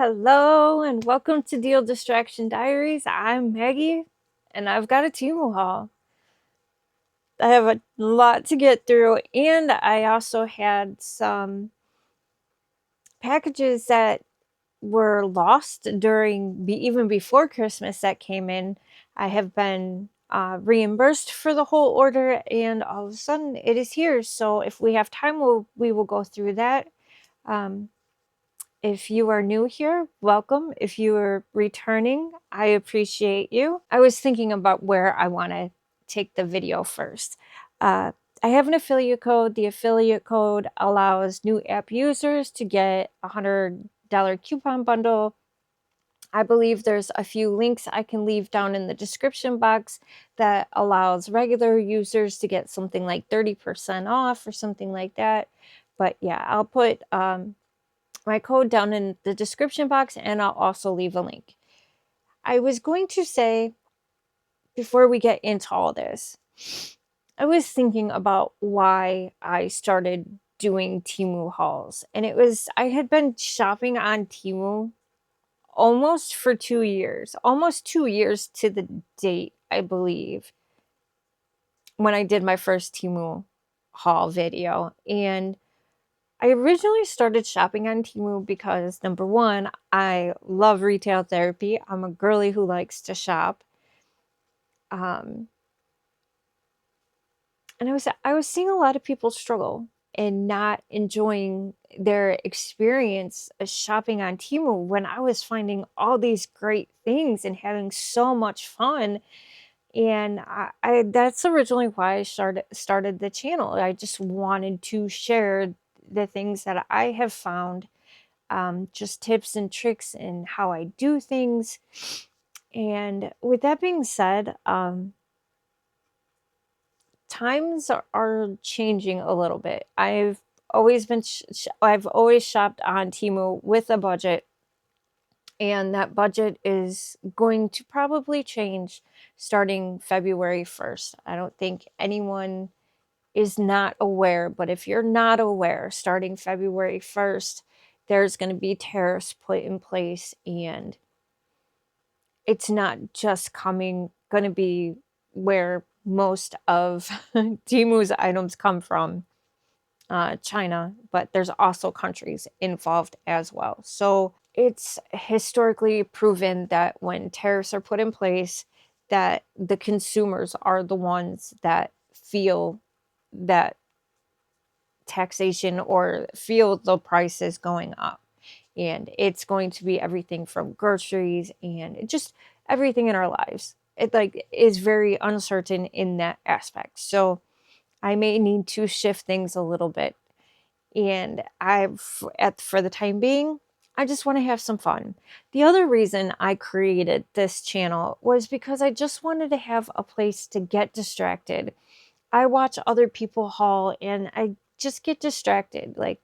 Hello and welcome to Deal Distraction Diaries. I'm Maggie and I've got a Temu haul. I have a lot to get through, and I also had some packages that were lost during even before Christmas that came in. I have been reimbursed for the whole order, and all of a sudden it is here. So if we have time, we will go through that. If you are new here, welcome. If you are returning, I appreciate you. I was thinking about where I want to take the video first. I have an affiliate code. The affiliate code allows new app users to get a $100 coupon bundle. I believe there's a few links I can leave down in the description box that allows regular users to get something like 30% off or something like that. But yeah, I'll put my code down in the description box, and I'll also leave a link. I was going to say, before we get into all this, I was thinking about why I started doing Temu hauls. And I had been shopping on Temu almost for 2 years, almost 2 years to the date, I believe, when I did my first Temu haul video. And I originally started shopping on Temu because, number one, I love retail therapy. I'm a girly who likes to shop. And I was seeing a lot of people struggle and not enjoying their experience of shopping on Temu when I was finding all these great things and having so much fun. And that's originally why I started the channel. I just wanted to share the things that I have found, just tips and tricks and how I do things. And with that being said, times are changing a little bit. I've always shopped on Temu with a budget, and that budget is going to probably change starting February 1st. I don't think anyone is not aware, but if you're not aware, starting February 1st, there's going to be tariffs put in place, and it's not just going to be where most of Temu's items come from, China, but there's also countries involved as well. So it's historically proven that when tariffs are put in place, that the consumers are the ones that feel that taxation or feel the prices going up. And it's going to be everything from groceries and just everything in our lives. It is very uncertain in that aspect. So I may need to shift things a little bit. And for the time being, I just want to have some fun. The other reason I created this channel was because I just wanted to have a place to get distracted. I watch other people haul and I just get distracted. Like,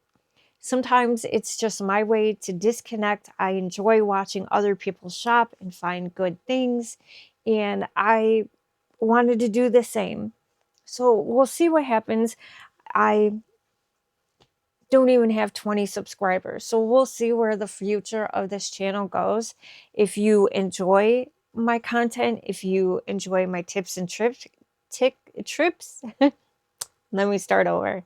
sometimes it's just my way to disconnect. I enjoy watching other people shop and find good things, and I wanted to do the same. So we'll see what happens. I don't even have 20 subscribers, so we'll see where the future of this channel goes. If you enjoy my content, if you enjoy my tips and trips, let me start over.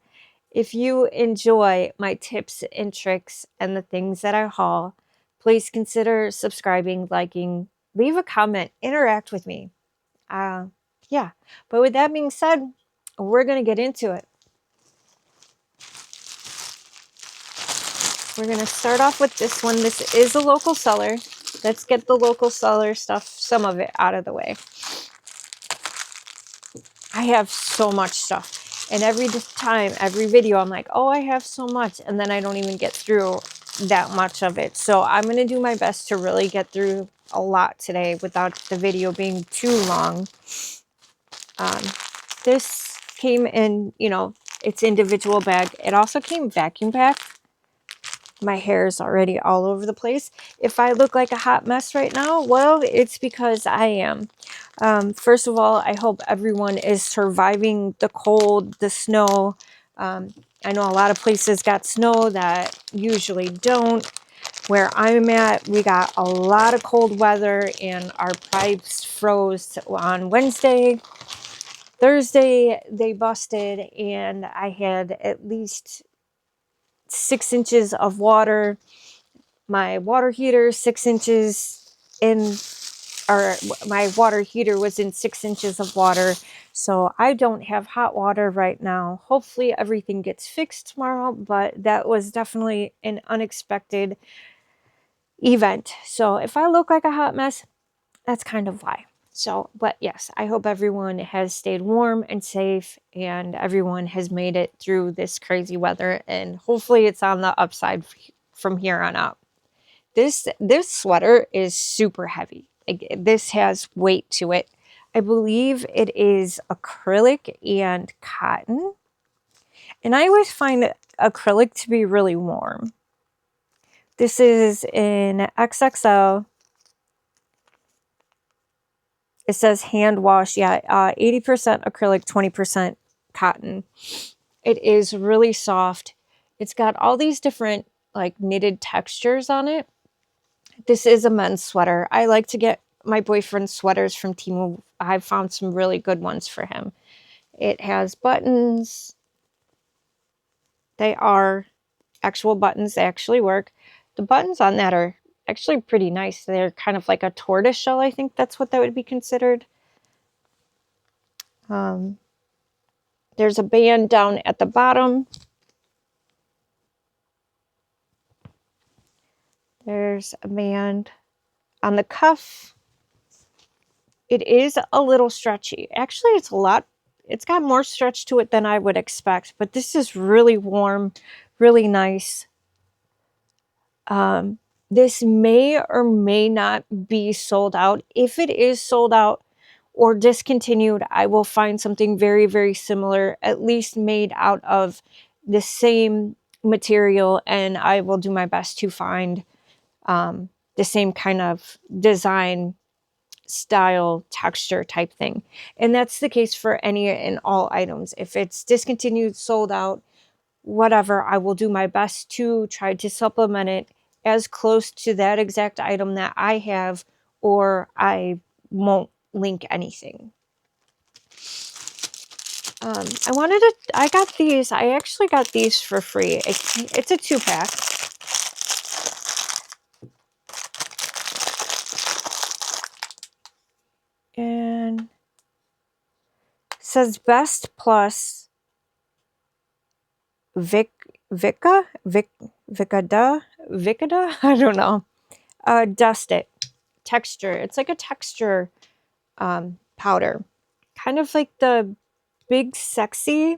If you enjoy my tips and tricks and the things that I haul, please consider subscribing, liking, leave a comment, interact with me. Yeah, but with that being said, we're going to get into it. We're going to start off with this one. This is a local seller. Let's get the local seller stuff, some of it, out of the way. I have so much stuff. And every time, every video, I'm like, oh, I have so much. And then I don't even get through that much of it. So I'm going to do my best to really get through a lot today without the video being too long. This came in, its individual bag. It also came vacuum packed. My hair is already all over the place. If I look like a hot mess right now, well, it's because I am. First of all, I hope everyone is surviving the cold, the snow. I know a lot of places got snow that usually don't. Where I'm at, we got a lot of cold weather and our pipes froze on Wednesday. Thursday, they busted and I had at least 6 inches of water. My water heater, 6 inches in, or my water heater was in 6 inches of water. So I don't have hot water right now. Hopefully everything gets fixed tomorrow, but that was definitely an unexpected event. So if I look like a hot mess, that's kind of why. So, but yes, I hope everyone has stayed warm and safe and everyone has made it through this crazy weather, and hopefully it's on the upside from here on out. This sweater is super heavy. Like, this has weight to it. I believe it is acrylic and cotton. And I always find acrylic to be really warm. This is in XXL. It says hand wash. Yeah, 80% acrylic, 20% cotton. It is really soft. It's got all these different like knitted textures on it. This is a men's sweater. I like to get my boyfriend's sweaters from Temu. I've found some really good ones for him. It has buttons. They are actual buttons. They actually work. The buttons on that are actually pretty nice. They're kind of like a tortoise shell. I think that's what that would be considered. There's a band down at the bottom. There's a band on the cuff. It is a little stretchy. Actually, it's got more stretch to it than I would expect, but this is really warm, really nice. This may or may not be sold out. If it is sold out or discontinued, I will find something very, very similar, at least made out of the same material, and I will do my best to find the same kind of design, style, texture type thing. And that's the case for any and all items. If it's discontinued, sold out, whatever, I will do my best to try to supplement it as close to that exact item that I have, or I won't link anything. I got these. I actually got these for free. It's a 2-pack. And it says Best Plus Vicada? I don't know. Dust It. Texture. It's like a texture powder. Kind of like the Big Sexy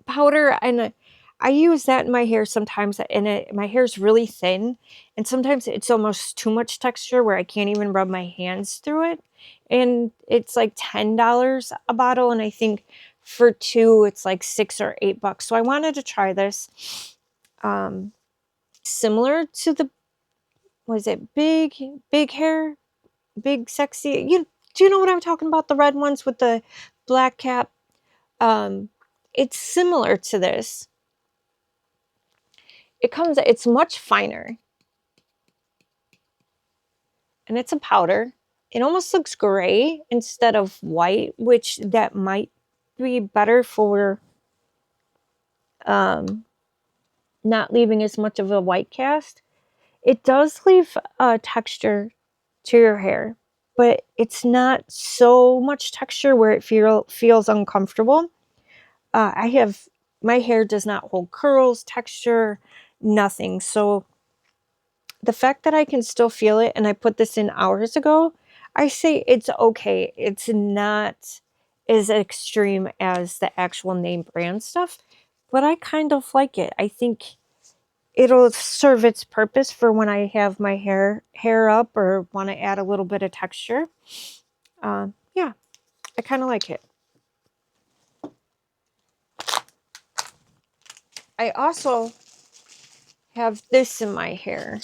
powder. And I use that in my hair sometimes, and my hair is really thin, and sometimes it's almost too much texture where I can't even rub my hands through it. And it's like $10 a bottle, and I think for 2 it's like $6 or $8. So I wanted to try this. Similar to the, was it Big Hair, Big Sexy? Do you know what I'm talking about? The red ones with the black cap. It's similar to this. It's much finer. And it's a powder. It almost looks gray instead of white, which that might be better for not leaving as much of a white cast. It does leave a texture to your hair, but it's not so much texture where it feels uncomfortable. My hair does not hold curls, texture, nothing. So the fact that I can still feel it, and I put this in hours ago, I say it's okay. It's not as extreme as the actual name brand stuff, but I kind of like it. I think it'll serve its purpose for when I have my hair up or want to add a little bit of texture. Yeah, I kind of like it. I also have this in my hair.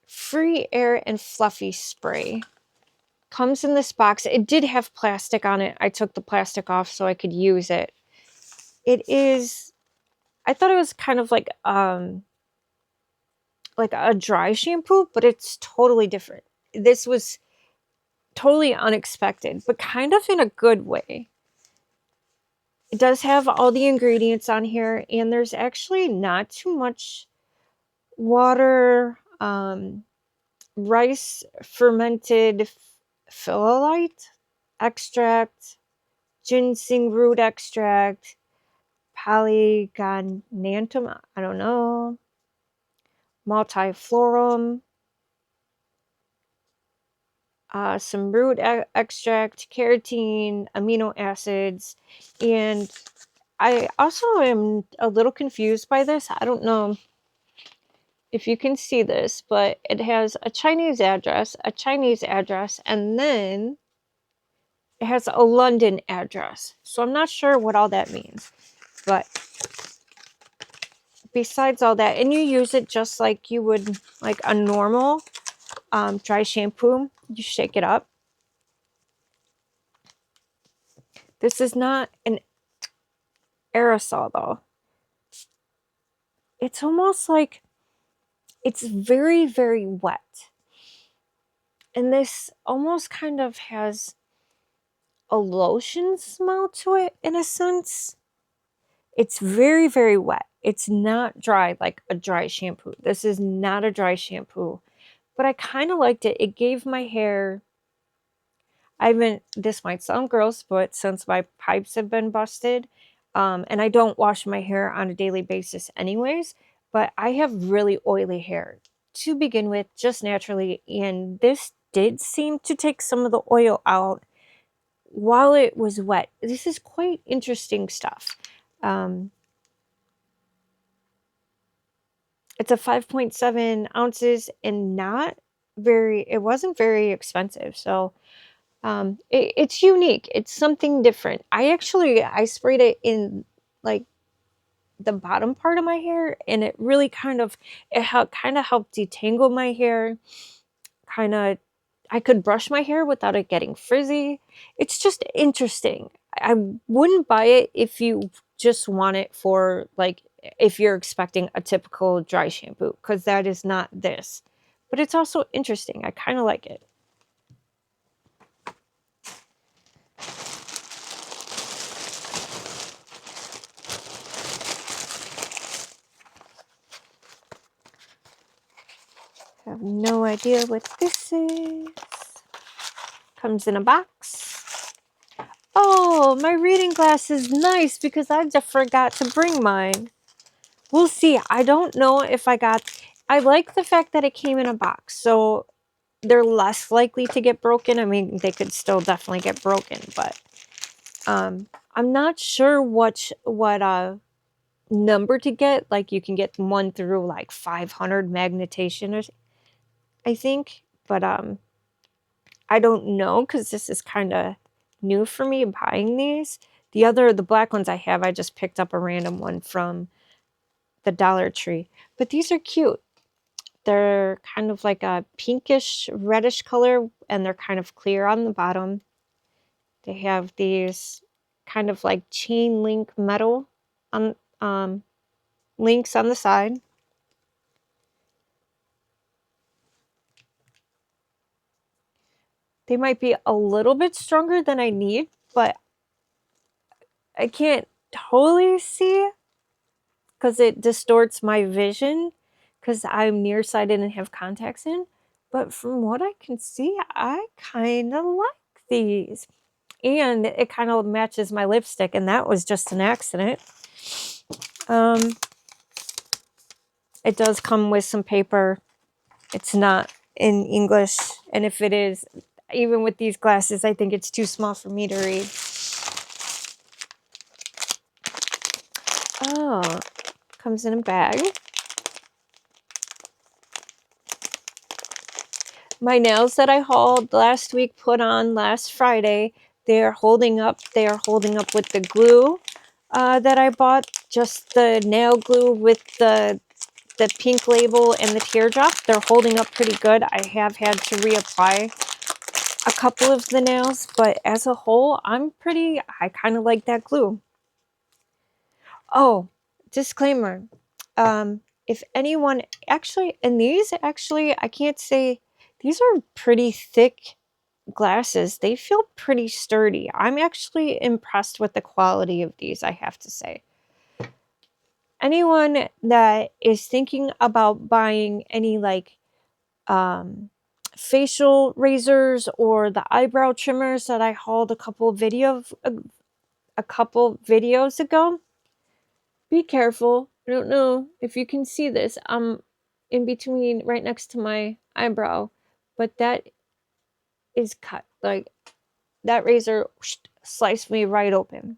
Free Air and Fluffy Spray. Comes in this box. It did have plastic on it. I took the plastic off so I could use it. It is I thought it was kind of like a dry shampoo, but it's totally different. This was totally unexpected, but kind of in a good way. It does have all the ingredients on here, and there's actually not too much water, rice fermented phyllolite extract, ginseng root extract, polygonantum, I don't know, multiflorum, some root extract, carotene, amino acids, and I also am a little confused by this. I don't know if you can see this, but it has a Chinese address, and then it has a London address. So I'm not sure what all that means. But besides all that, and you use it just like you would like a normal dry shampoo. You shake it up. This is not an aerosol though. It's almost like it's very, very wet. And this almost kind of has a lotion smell to it in a sense. It's very, very wet. It's not dry like a dry shampoo. This is not a dry shampoo, but I kind of liked it. It gave my hair, this might sound gross, but since my pipes have been busted, and I don't wash my hair on a daily basis anyways, but I have really oily hair to begin with, just naturally, and this did seem to take some of the oil out while it was wet. This is quite interesting stuff. It's a 5.7 ounces and it wasn't very expensive. So it's unique. It's something different. I sprayed it in like the bottom part of my hair, and it really kind of helped detangle my hair. I could brush my hair without it getting frizzy. It's just interesting. I wouldn't buy it if you just want it for like if you're expecting a typical dry shampoo, because that is not this. But it's also interesting. I kind of like it. I have no idea what this is. Comes in a box. Oh, my reading glass is nice because I just forgot to bring mine. We'll see. I don't know if I like the fact that it came in a box, so they're less likely to get broken. I mean, they could still definitely get broken, but I'm not sure what number to get. Like you can get 1 through like 500 magnetation, or I think, but I don't know because this is kind of new for me buying these. The black ones I have, I just picked up a random one from the Dollar Tree. But these are cute. They're kind of like a pinkish reddish color, and they're kind of clear on the bottom. They have these kind of like chain link metal on links on the side. They might be a little bit stronger than I need, but I can't totally see because it distorts my vision because I'm nearsighted and have contacts in. But from what I can see, I kind of like these. And it kind of matches my lipstick, and that was just an accident. It does come with some paper. It's not in English, and if it is, even with these glasses, I think it's too small for me to read. Oh, comes in a bag. My nails that I hauled last week, put on last Friday, they are holding up. They are holding up with the glue that I bought, just the nail glue with the pink label and the teardrop. They're holding up pretty good. I have had to reapply a couple of the nails, but as a whole, I kind of like that glue. Oh, disclaimer. If anyone actually, and these actually, I can't say, these are pretty thick glasses. They feel pretty sturdy. I'm actually impressed with the quality of these, I have to say. Anyone that is thinking about buying any like facial razors or the eyebrow trimmers that I hauled a couple videos ago, be careful. I don't know if you can see this. I'm in between, right next to my eyebrow, but that is cut. Like, that razor sliced me right open.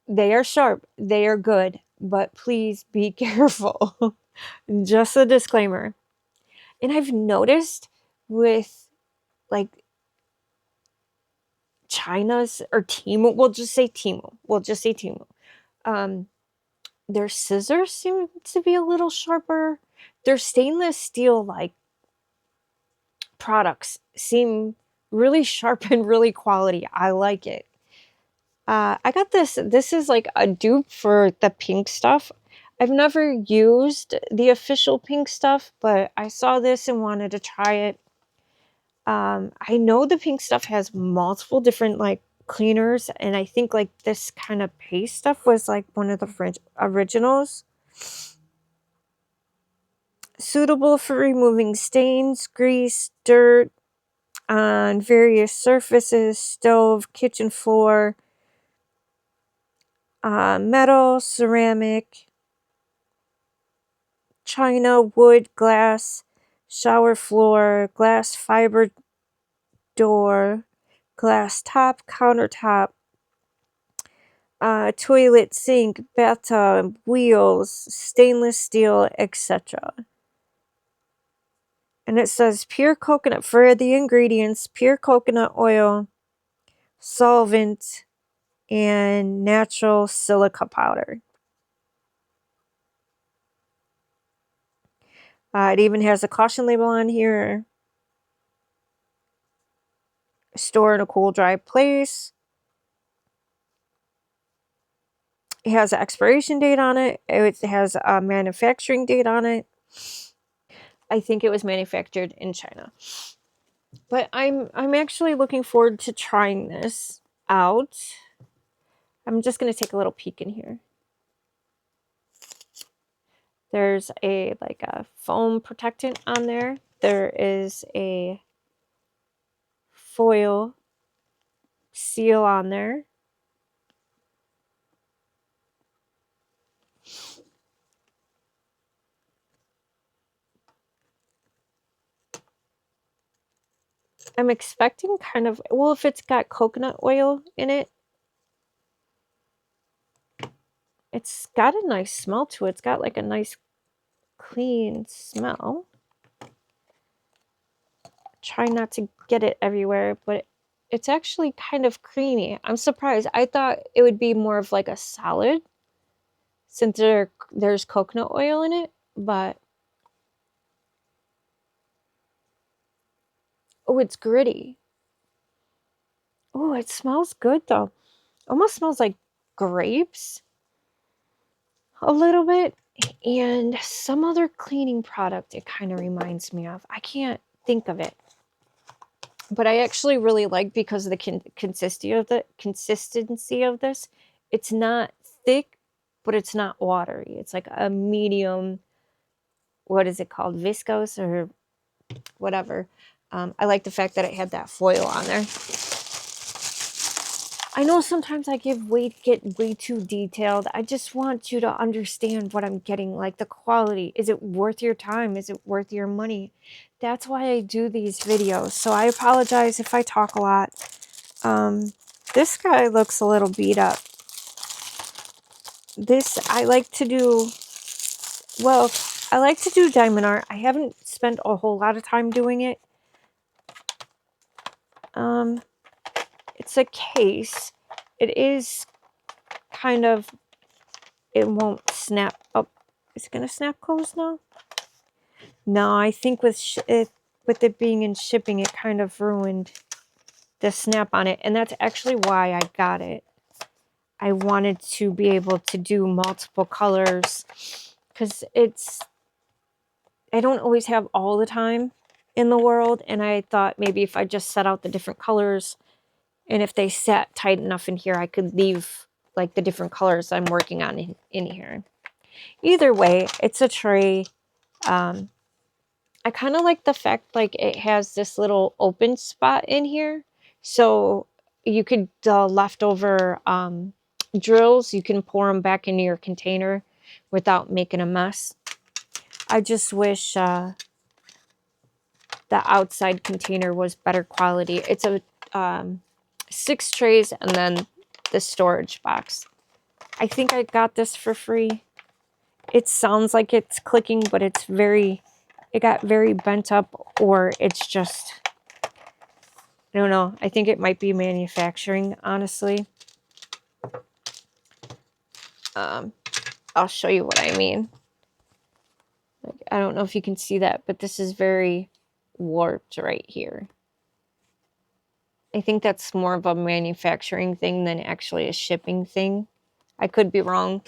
They are sharp, they are good, but please be careful. Just a disclaimer. And I've noticed with like China's or Temu, we'll just say Temu. Um, their scissors seem to be a little sharper. Their stainless steel like products seem really sharp and really quality. I like it. I got this. This is like a dupe for the pink stuff. I've never used the official pink stuff, but I saw this and wanted to try it. I know the pink stuff has multiple different like cleaners, and I think like this kind of paste stuff was like one of the originals. Suitable for removing stains, grease, dirt on various surfaces, stove, kitchen floor, metal, ceramic, china, wood, glass, shower floor, glass fiber door, glass top, countertop, toilet, sink, bathtub, wheels, stainless steel, etc. And it says pure coconut for the ingredients: pure coconut oil, solvent, and natural silica powder. It even has a caution label on here. Store in a cool, dry place. It has an expiration date on it. It has a manufacturing date on it. I think it was manufactured in China. But I'm actually looking forward to trying this out. I'm just going to take a little peek in here. There's a like a foam protectant on there. There is a foil seal on there. I'm expecting kind of, well, if it's got coconut oil in it, it's got a nice smell to it. It's got like a nice clean smell. Try not to get it everywhere, but it's actually kind of creamy. I'm surprised. I thought it would be more of like a solid since there's coconut oil in it, but oh, it's gritty. Oh, it smells good though. Almost smells like grapes a little bit, and some other cleaning product it kind of reminds me of. I can't think of it, but I actually really like because of the consistency of this. It's not thick, but it's not watery. It's like a medium, what is it called, viscose or whatever. I like the fact that it had that foil on there. I know sometimes I get way too detailed. I just want you to understand what I'm getting, like the quality. Is it worth your time? Is it worth your money? That's why I do these videos. So I apologize if I talk a lot. This guy looks a little beat up. This, I like to do, well, I like to do diamond art. I haven't spent a whole lot of time doing it. It's a case. It is kind of, it won't snap up. Is it going to snap closed now? No, I think with it being in shipping, it kind of ruined the snap on it. And that's actually why I got it. I wanted to be able to do multiple colors because I don't always have all the time in the world, and I thought maybe if I just set out the different colors, and if they sat tight enough in here, I could leave like the different colors I'm working on in here. Either way, it's a tray. I kind of like the fact like it has this little open spot in here, so you could leftover drills, you can pour them back into your container without making a mess. I just wish the outside container was better quality. It's a 6 trays and then the storage box. I think I got this for free. It sounds like it's clicking, but it got very bent up, or it's just, I don't know. I think it might be manufacturing, honestly. I'll show you what I mean. Like, I don't know if you can see that, but this is very warped right here. I think that's more of a manufacturing thing than actually a shipping thing. I could be wrong.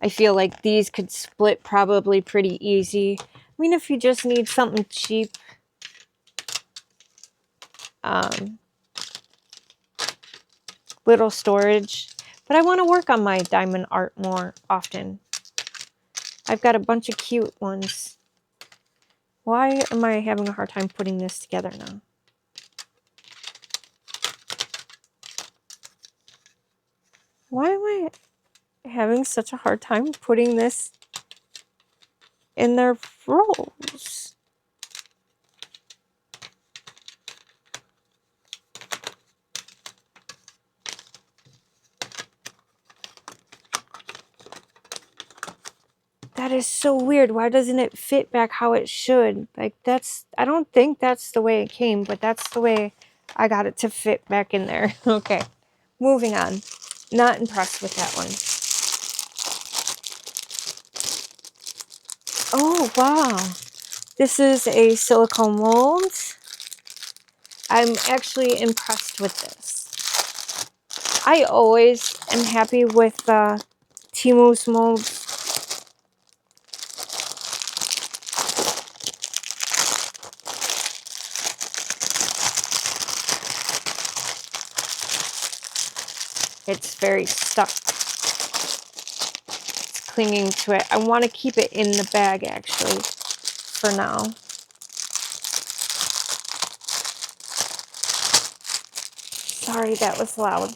I feel like these could split probably pretty easy. I mean, if you just need something cheap, little storage. But I want to work on my diamond art more often. I've got a bunch of cute ones. Why am I having a hard time putting this together now? Why am I having such a hard time putting this in their rows? That is so weird. Why doesn't it fit back how it should? Like, I don't think that's the way it came, but that's the way I got it to fit back in there. Okay, moving on. Not impressed with that one. Oh, wow. This is a silicone mold. I'm actually impressed with this. I always am happy with Temu's molds. It's very stuck. It's clinging to it. I want to keep it in the bag, actually, for now. Sorry, that was loud.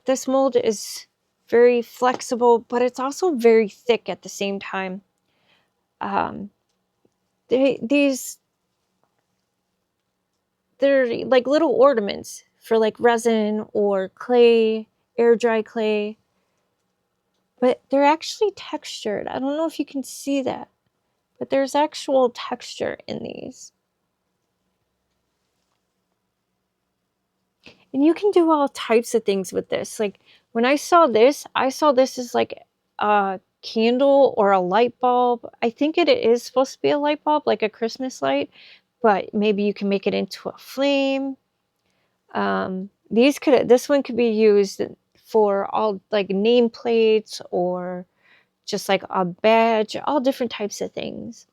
This mold is very flexible, but it's also very thick at the same time. They're like little ornaments for like resin or clay, air dry clay, but they're actually textured. I don't know if you can see that, but there's actual texture in these. And you can do all types of things with this. Like when I saw this as like a candle or a light bulb. I think it is supposed to be a light bulb, like a Christmas light, but maybe you can make it into a flame. This one could be used for all like nameplates or just like a badge, all different types of things.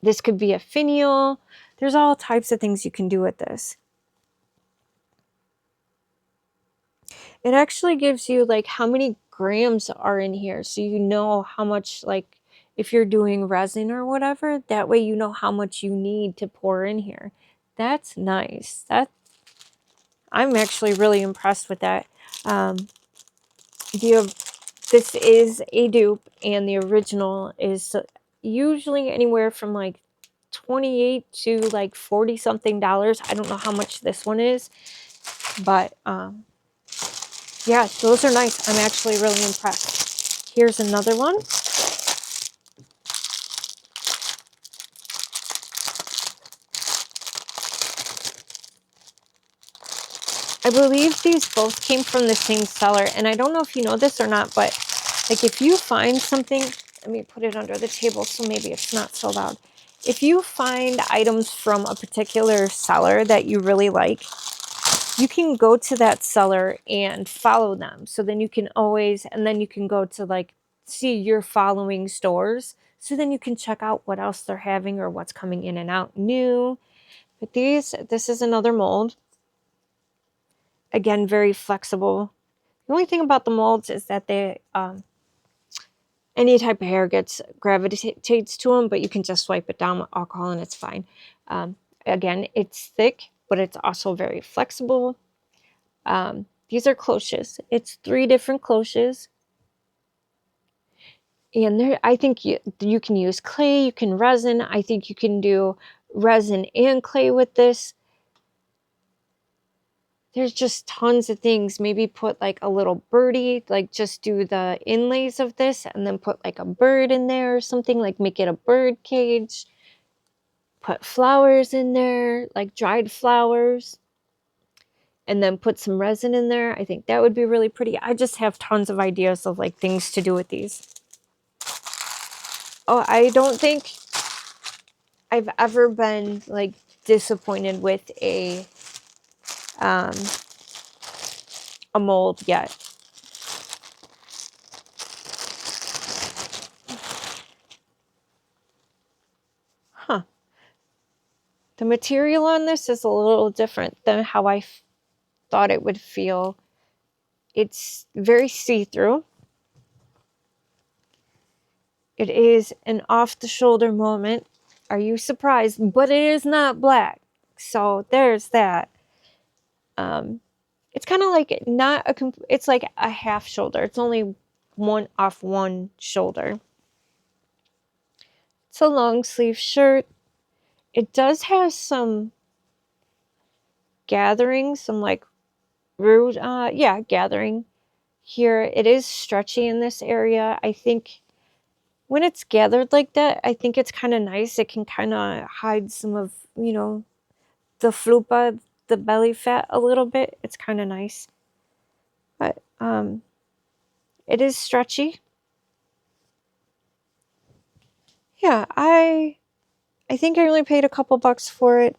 This could be a finial. There's all types of things you can do with this. It actually gives you like how many grams are in here, so you know how much, like if you're doing resin or whatever, that way you know how much you need to pour in here. That's nice. I'm actually really impressed with that. This is a dupe, and the original is usually anywhere from like $28 to like $40 something. I don't know how much this one is, but yeah, those are nice. I'm actually really impressed. Here's another one. I believe these both came from the same seller, and I don't know if you know this or not, but like if you find something, let me put it under the table so maybe it's not so loud. if you find items from a particular seller that you really like, you can go to that seller and follow them. So then you can always, and then you can go to like, see your following stores. So then you can check out what else they're having or what's coming in and out new. But this is another mold. Again, very flexible. The only thing about the molds is that they, any type of hair gravitates to them, but you can just wipe it down with alcohol and it's fine. Again, it's thick, but it's also very flexible. These are cloches. It's 3 different cloches. And I think you can use clay, you can resin. I think you can do resin and clay with this. There's just tons of things. Maybe put like a little birdie, like just do the inlays of this and then put like a bird in there or something, like make it a bird cage. Put flowers in there, like dried flowers. And then put some resin in there. I think that would be really pretty. I just have tons of ideas of like things to do with these. Oh, I don't think I've ever been like disappointed with a mold yet. Huh. The material on this is a little different than how I thought it would feel. It's very see-through. It is an off-the-shoulder moment. Are you surprised? But it is not black. So there's that. It's kind of like not a, it's like a half shoulder. It's only one off one shoulder. It's a long sleeve shirt. It does have some gathering, some like root, gathering here. It is stretchy in this area. I think when it's gathered like that, I think it's kind of nice. It can kind of hide some of, the flupa, the belly fat a little bit. It's kind of nice. But it is stretchy. Yeah, I think I only paid a couple bucks for it.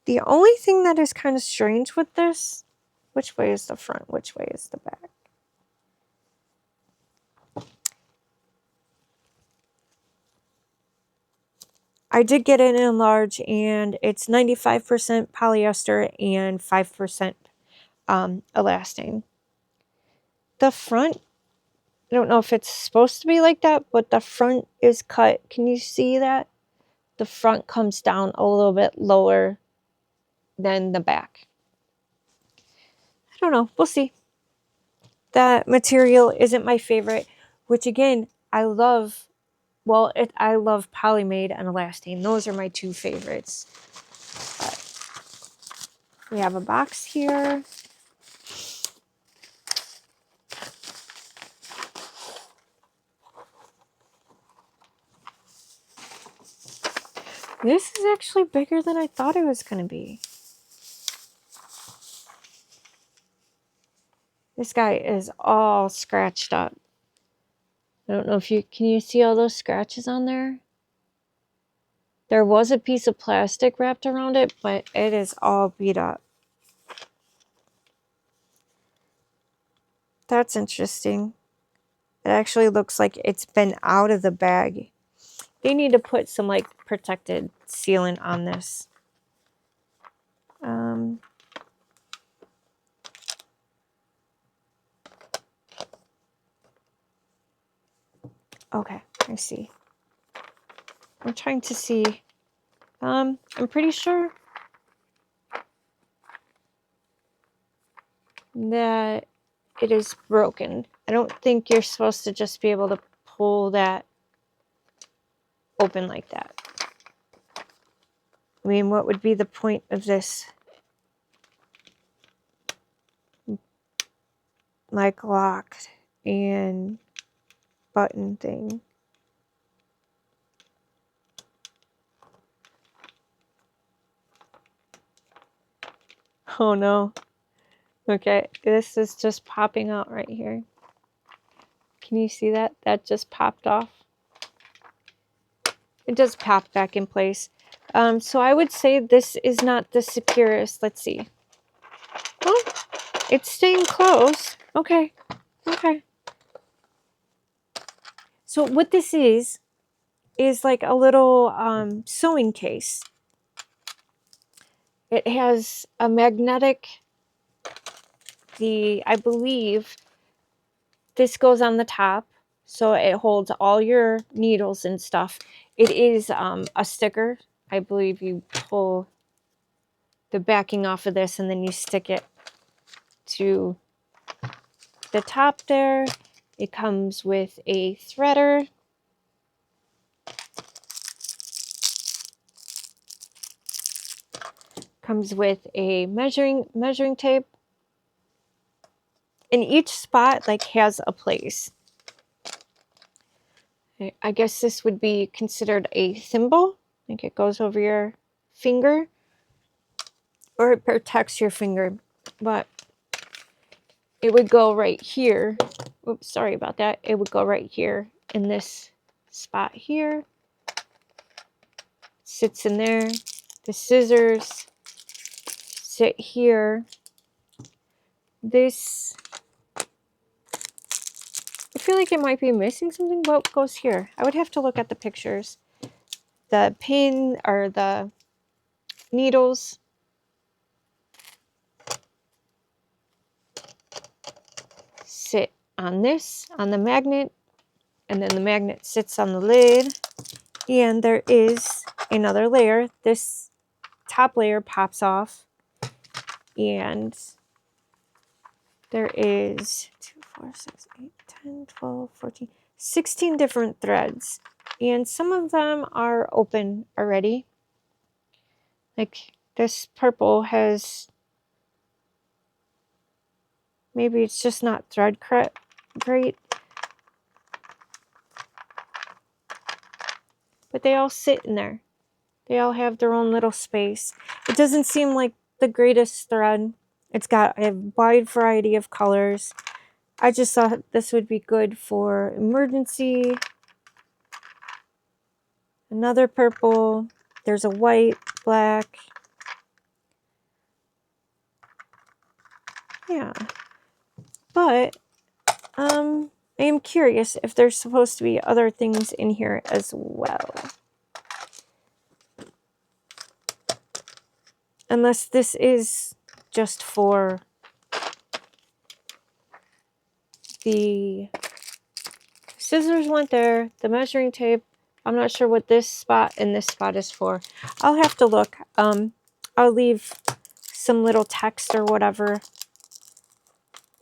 The only thing that is kind of strange with this, which way is the front? Which way is the back? I did get it in large, and it's 95% polyester and 5% elastane. The front, I don't know if it's supposed to be like that, but the front is cut. Can you see that? The front comes down a little bit lower than the back. I don't know. We'll see. That material isn't my favorite, which again, I love. Well, I love Polymade and elastane. Those are my 2 favorites. But we have a box here. This is actually bigger than I thought it was going to be. This guy is all scratched up. I don't know if can you see all those scratches on there? There was a piece of plastic wrapped around it, but it is all beat up. That's interesting. It actually looks like it's been out of the bag. They need to put some like protected sealant on this. Okay, I see. I'm trying to see. I'm pretty sure that it is broken. I don't think you're supposed to just be able to pull that open like that. I mean, what would be the point of this? Like lock and button thing. Oh no. Okay, this is just popping out right here. Can you see that? That just popped off. it does pop back in place. So I would say this is not the securest. Let's see. Oh, it's staying close. Okay. Okay. So what this is like a little sewing case. It has a magnetic, I believe this goes on the top, so it holds all your needles and stuff. It is a sticker. I believe you pull the backing off of this and then you stick it to the top there. It comes with a threader. Comes with a measuring tape. And each spot like has a place. I guess this would be considered a thimble. Like it goes over your finger. Or it protects your finger. But it would go right here. Oops, sorry about that. It would go right here in this spot here. Sits in there. The scissors sit here. This, I feel like it might be missing something. What goes here? I would have to look at the pictures. The pin or the needles. Sit on this, on the magnet, and then the magnet sits on the lid. And there is another layer. This top layer pops off. And there is 2, 4, 6, 8, 10, 12, 14, 16 different threads. And some of them are open already. Like this purple has, maybe it's just not thread great. But they all sit in there. They all have their own little space. It doesn't seem like the greatest thread. It's got a wide variety of colors. I just thought this would be good for emergency. Another purple. There's a white, black. Yeah. But I am curious if there's supposed to be other things in here as well. Unless this is just for the scissors went there, the measuring tape. I'm not sure what this spot and this spot is for. I'll have to look. I'll leave some little text or whatever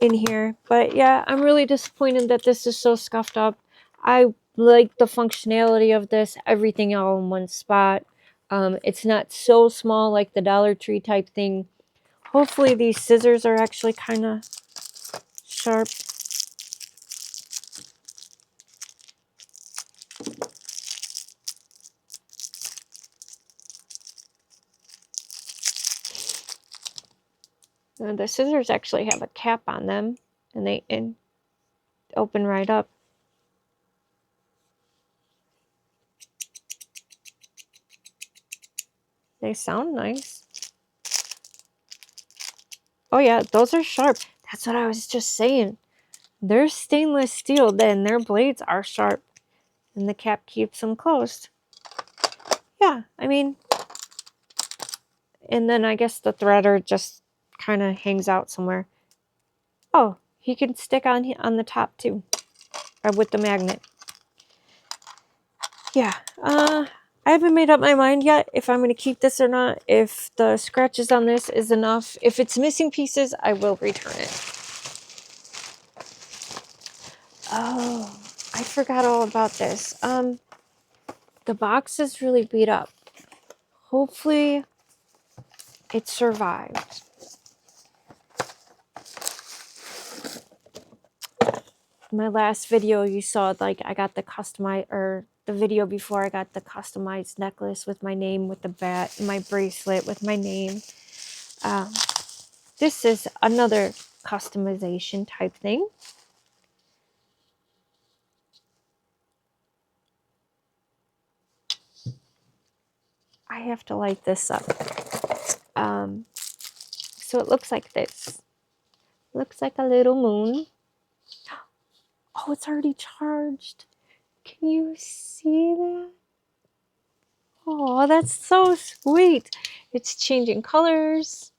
in here. But yeah, I'm really disappointed that this is so scuffed up. I like the functionality of this, everything all in one spot. It's not so small like the Dollar Tree type thing. Hopefully these scissors are actually kind of sharp. The scissors actually have a cap on them, and they open right up. They sound nice. Oh yeah, those are sharp. That's what I was just saying. They're stainless steel, then their blades are sharp, and the cap keeps them closed. Yeah, I mean, and then I guess the threader just kind of hangs out somewhere. Oh, he can stick on the top too, or with the magnet. Yeah, I haven't made up my mind yet if I'm going to keep this or not. If the scratches on this is enough. If it's missing pieces, I will return it. Oh, I forgot all about this. The box is really beat up. Hopefully it survived. My last video you saw, like I got the customized, or the video before I got the customized necklace with my name, with the bat, and my bracelet with my name. This is another customization type thing. I have to light this up. So it looks like this. Looks like a little moon. Oh, it's already charged. Can you see that? Oh, that's so sweet. It's changing colors.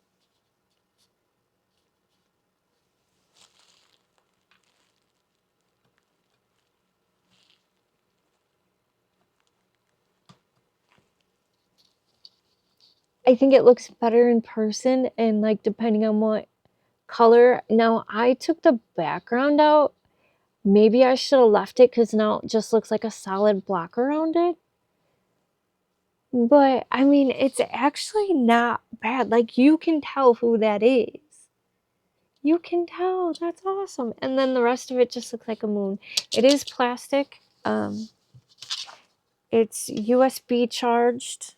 I think it looks better in person and like depending on what color. Now I took the background out. Maybe I should have left it because now it just looks like a solid block around it. But I mean, it's actually not bad. Like you can tell who that is. You can tell. That's awesome. And then the rest of it just looks like a moon. It is plastic. It's USB charged.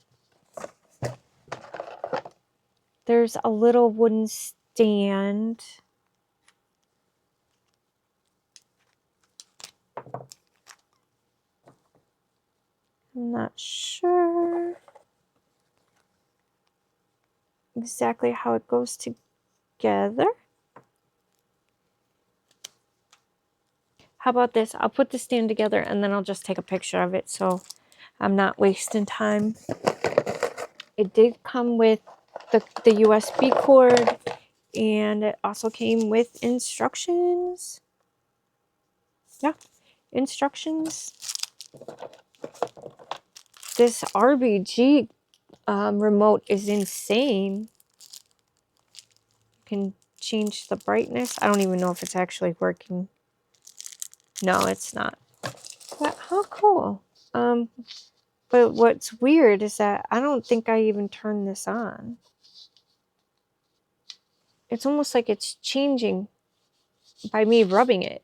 There's a little wooden stand. I'm not sure exactly how it goes together. How about this? I'll put the stand together and then I'll just take a picture of it so I'm not wasting time. It did come with the USB cord and it also came with instructions. Yeah, instructions. This RBG remote is insane. You can change the brightness. I don't even know if it's actually working. No, it's not. But how cool. But what's weird is that I don't think I even turned this on. It's almost like it's changing by me rubbing it.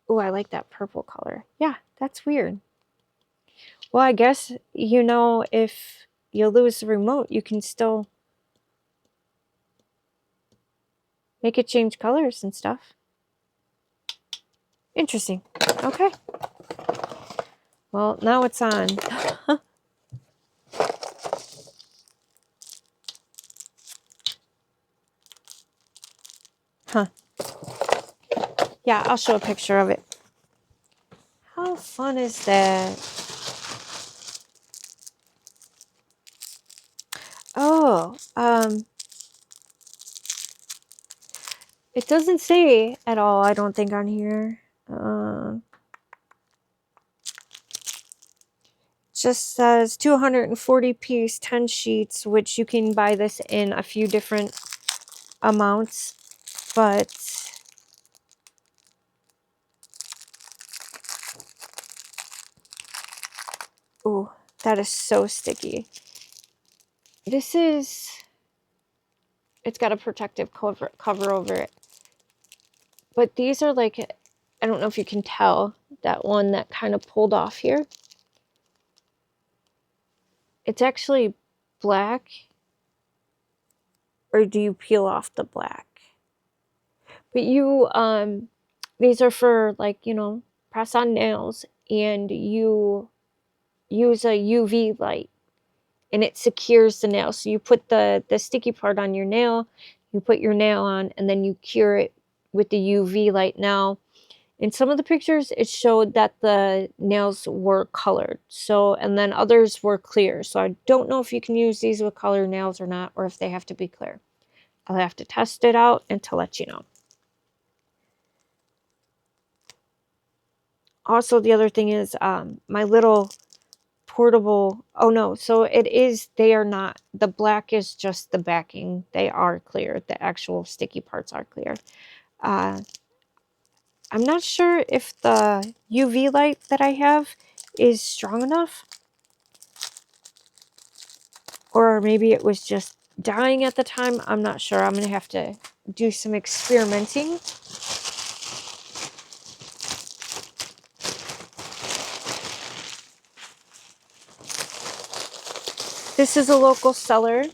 Oh, I like that purple color. Yeah, that's weird. Well, I guess, you know, if you lose the remote, you can still make it change colors and stuff. Interesting. Okay. Well, now it's on. Huh. Yeah, I'll show a picture of it. How fun is that? Oh, it doesn't say at all, I don't think, on here. Just says 240 piece, 10 sheets, which you can buy this in a few different amounts, but oh, that is so sticky. This is, it's got a protective cover over it. But these are like, I don't know if you can tell, that one that kind of pulled off here. It's actually black. Or do you peel off the black? But you, these are for like, you know, press on nails and you use a UV light and it secures the nail. So you put the sticky part on your nail, you put your nail on, and then you cure it with the UV light. Now, in some of the pictures, it showed that the nails were colored. So, and then others were clear. So I don't know if you can use these with colored nails or not, or if they have to be clear. I'll have to test it out and to let you know. Also, the other thing is my little portable, oh no, so it is, they are not, the black is just the backing. They are clear. The actual sticky parts are clear. I'm not sure if the UV light that I have is strong enough. Or maybe it was just dying at the time. I'm not sure. I'm going to have to do some experimenting. This is a local seller.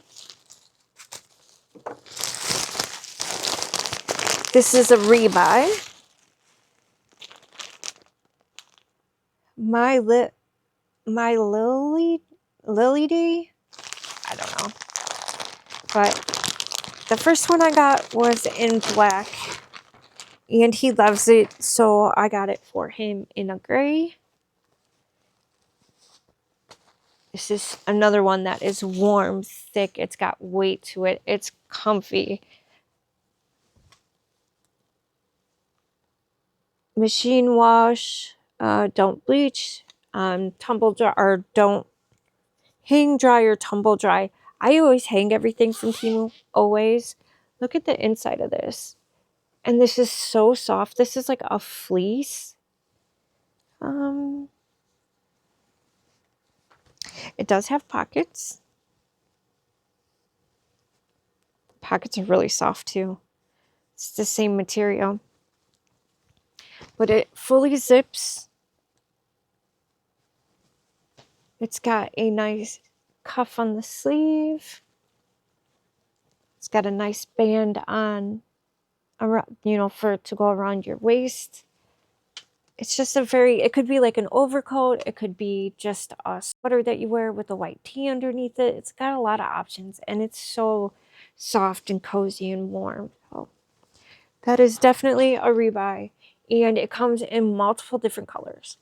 This is a rebuy. My Lily Lily Day. I don't know. But the first one I got was in black. And he loves it, so I got it for him in a gray. This is another one that is warm, thick. It's got weight to it. It's comfy. Machine wash. Don't bleach. Tumble dry, or don't hang dry or tumble dry. I always hang everything from Temu. Always. Look at the inside of this. And this is so soft. This is like a fleece. It does have pockets. Pockets are really soft too. It's the same material. But it fully zips. It's got a nice cuff on the sleeve. It's got a nice band on, you know, for it to go around your waist. It's just a very, it could be like an overcoat. It could be just a sweater that you wear with a white tee underneath it. It's got a lot of options, and it's so soft and cozy and warm. So that is definitely a rebuy, and it comes in multiple different colors.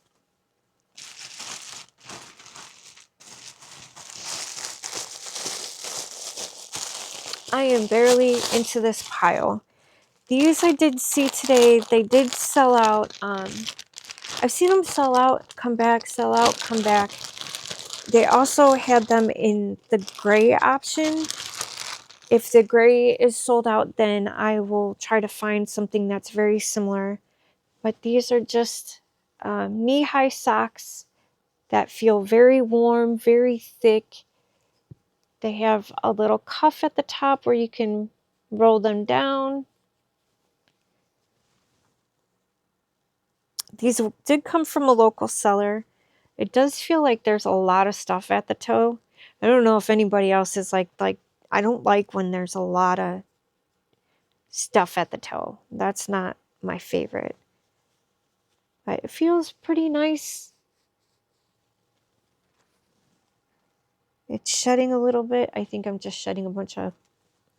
I am barely into this pile. These I did see today. They did sell out. I've seen them sell out, come back, sell out, come back. They also had them in the gray option. If the gray is sold out, then I will try to find something that's very similar. But these are just knee-high socks that feel very warm, very thick. They have a little cuff at the top where you can roll them down. These did come from a local seller. It does feel like there's a lot of stuff at the toe. I don't know if anybody else is like I don't like when there's a lot of stuff at the toe. That's not my favorite. But it feels pretty nice. It's shedding a little bit. I think I'm just shedding a bunch of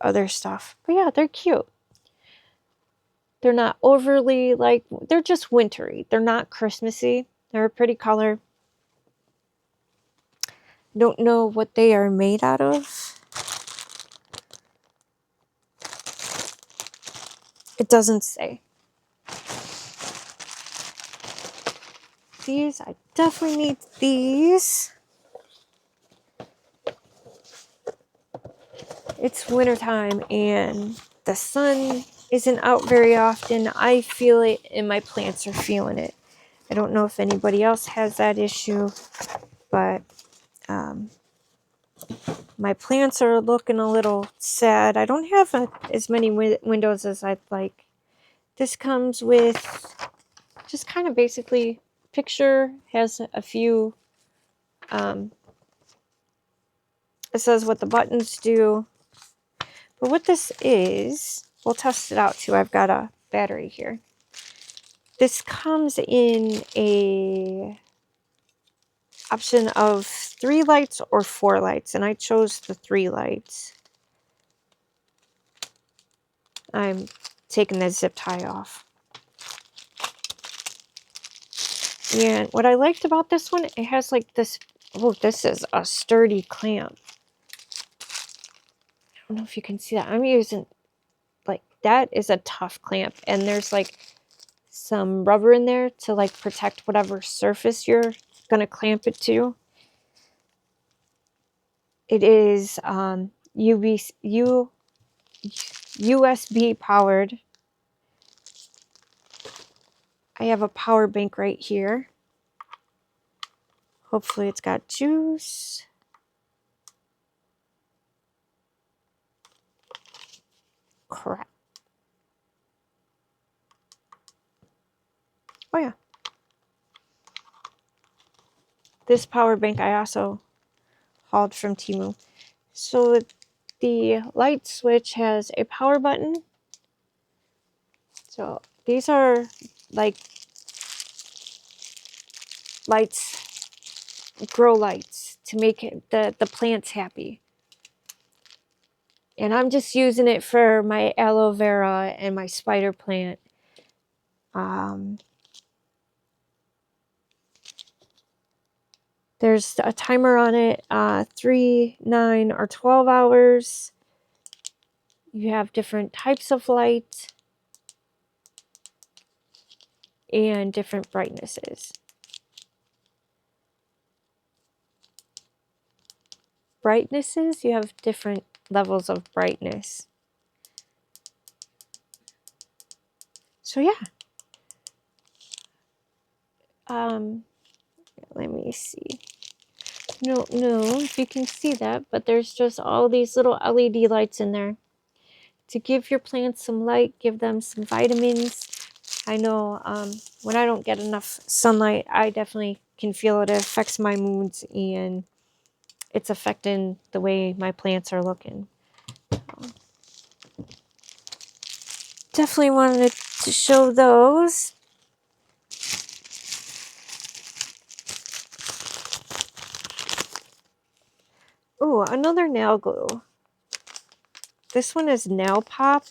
other stuff. But yeah, they're cute. They're not overly they're just wintry. They're not Christmassy. They're a pretty color. Don't know what they are made out of. It doesn't say. These, I definitely need these. It's wintertime and the sun isn't out very often. I feel it and my plants are feeling it. I don't know if anybody else has that issue, but my plants are looking a little sad. I don't have as many windows as I'd like. This comes with just kind of basically picture, has a few, it says what the buttons do. But what this is, we'll test it out too. I've got a battery here. This comes in a option of 3 lights or 4 lights, and I chose the 3 lights. I'm taking the zip tie off. And what I liked about this one, it has like this, oh, this is a sturdy clamp. I don't know if you can see that. I'm using, like, that is a tough clamp, and there's like some rubber in there to like protect whatever surface you're gonna clamp it to. It is USB powered. I have a power bank right here. Hopefully it's got juice. Crap. Oh yeah. This power bank I also hauled from Temu. So the light switch has a power button. So these are like lights, grow lights to make the plants happy. And I'm just using it for my aloe vera and my spider plant. There's a timer on it, 3, 9, or 12 hours. You have different types of light and different brightnesses. Brightnesses, you have different levels of brightness. So yeah. Let me see. Don't know if you can see that, but there's just all these little LED lights in there to give your plants some light, give them some vitamins. I know when I don't get enough sunlight, I definitely can feel it. It affects my moods, and it's affecting the way my plants are looking. Definitely wanted to show those. Oh, another nail glue. This one is NailPop.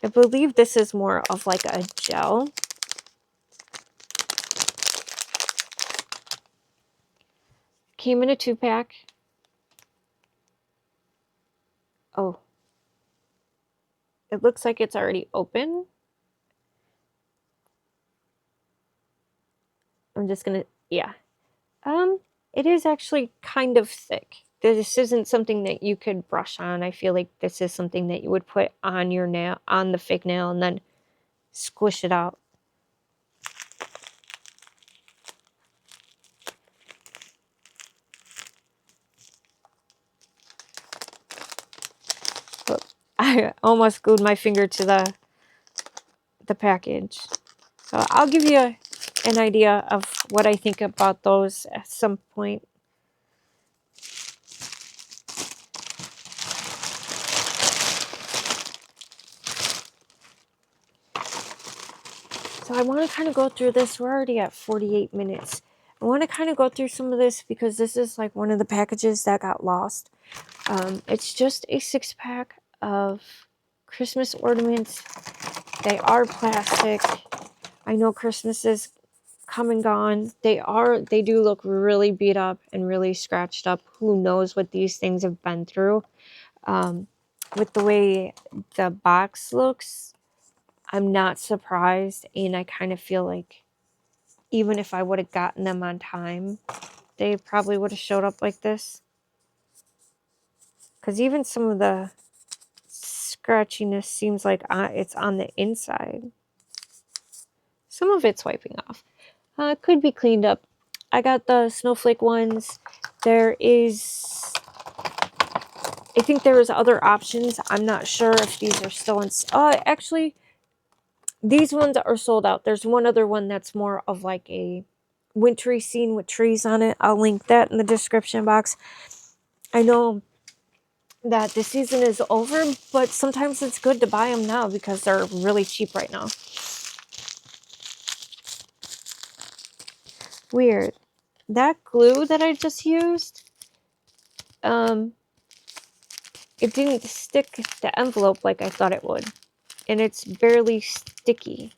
I believe this is more of like a gel. Came in a 2-pack. Oh. It looks like it's already open. I'm just gonna, yeah. It is actually kind of thick. This isn't something that you could brush on. I feel like this is something that you would put on your nail, on the fake nail, and then squish it out. But I almost glued my finger to the package. So I'll give you an idea of what I think about those at some point. So I want to kind of go through this. We're already at 48 minutes. I want to kind of go through some of this because this is like one of the packages that got lost. It's just a 6-pack of Christmas ornaments. They are plastic. I know Christmas is come and gone. They do look really beat up and really scratched up. Who knows what these things have been through. With the way the box looks, I'm not surprised, and I kind of feel like even if I would have gotten them on time, they probably would have showed up like this. Because even some of the scratchiness seems like it's on the inside. Some of it's wiping off. It could be cleaned up. I got the snowflake ones. I think there was other options. I'm not sure if these are still in. Actually, these ones are sold out. There's one other one that's more of like a wintry scene with trees on it. I'll link that in the description box. I know that the season is over, but sometimes it's good to buy them now because they're really cheap right now. Weird. That glue that I just used, it didn't stick the envelope like I thought it would. And it's barely sticky.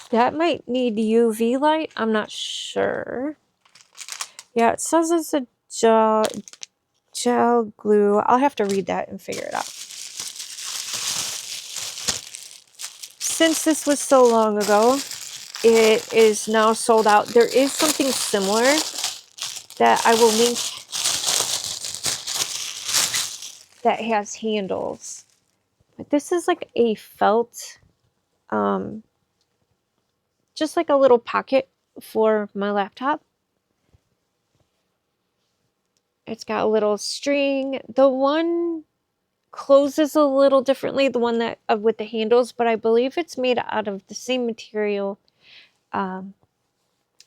That might need UV light. I'm not sure. Yeah, it says it's a gel glue. I'll have to read that and figure it out. Since this was so long ago, it is now sold out. There is something similar that I will link that has handles. But this is like a felt, just like a little pocket for my laptop. It's got a little string. The one closes a little differently, the one that with the handles, but I believe it's made out of the same material. But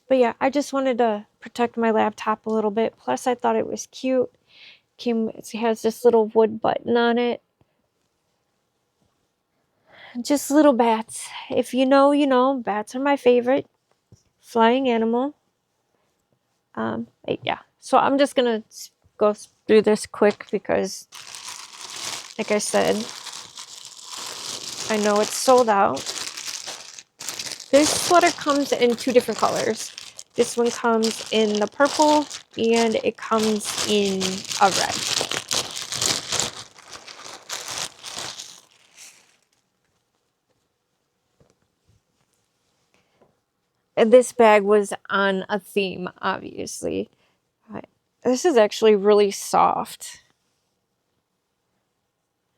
yeah, I just wanted to protect my laptop a little bit. Plus, I thought it was cute. It has this little wood button on it. Just little bats. If you know, you know. Bats are my favorite flying animal. Yeah, so I'm just gonna go through this quick because, like I said, I know it's sold out. This sweater comes in 2 different colors. This one comes in the purple and it comes in a red. And this bag was on a theme, obviously. This is actually really soft.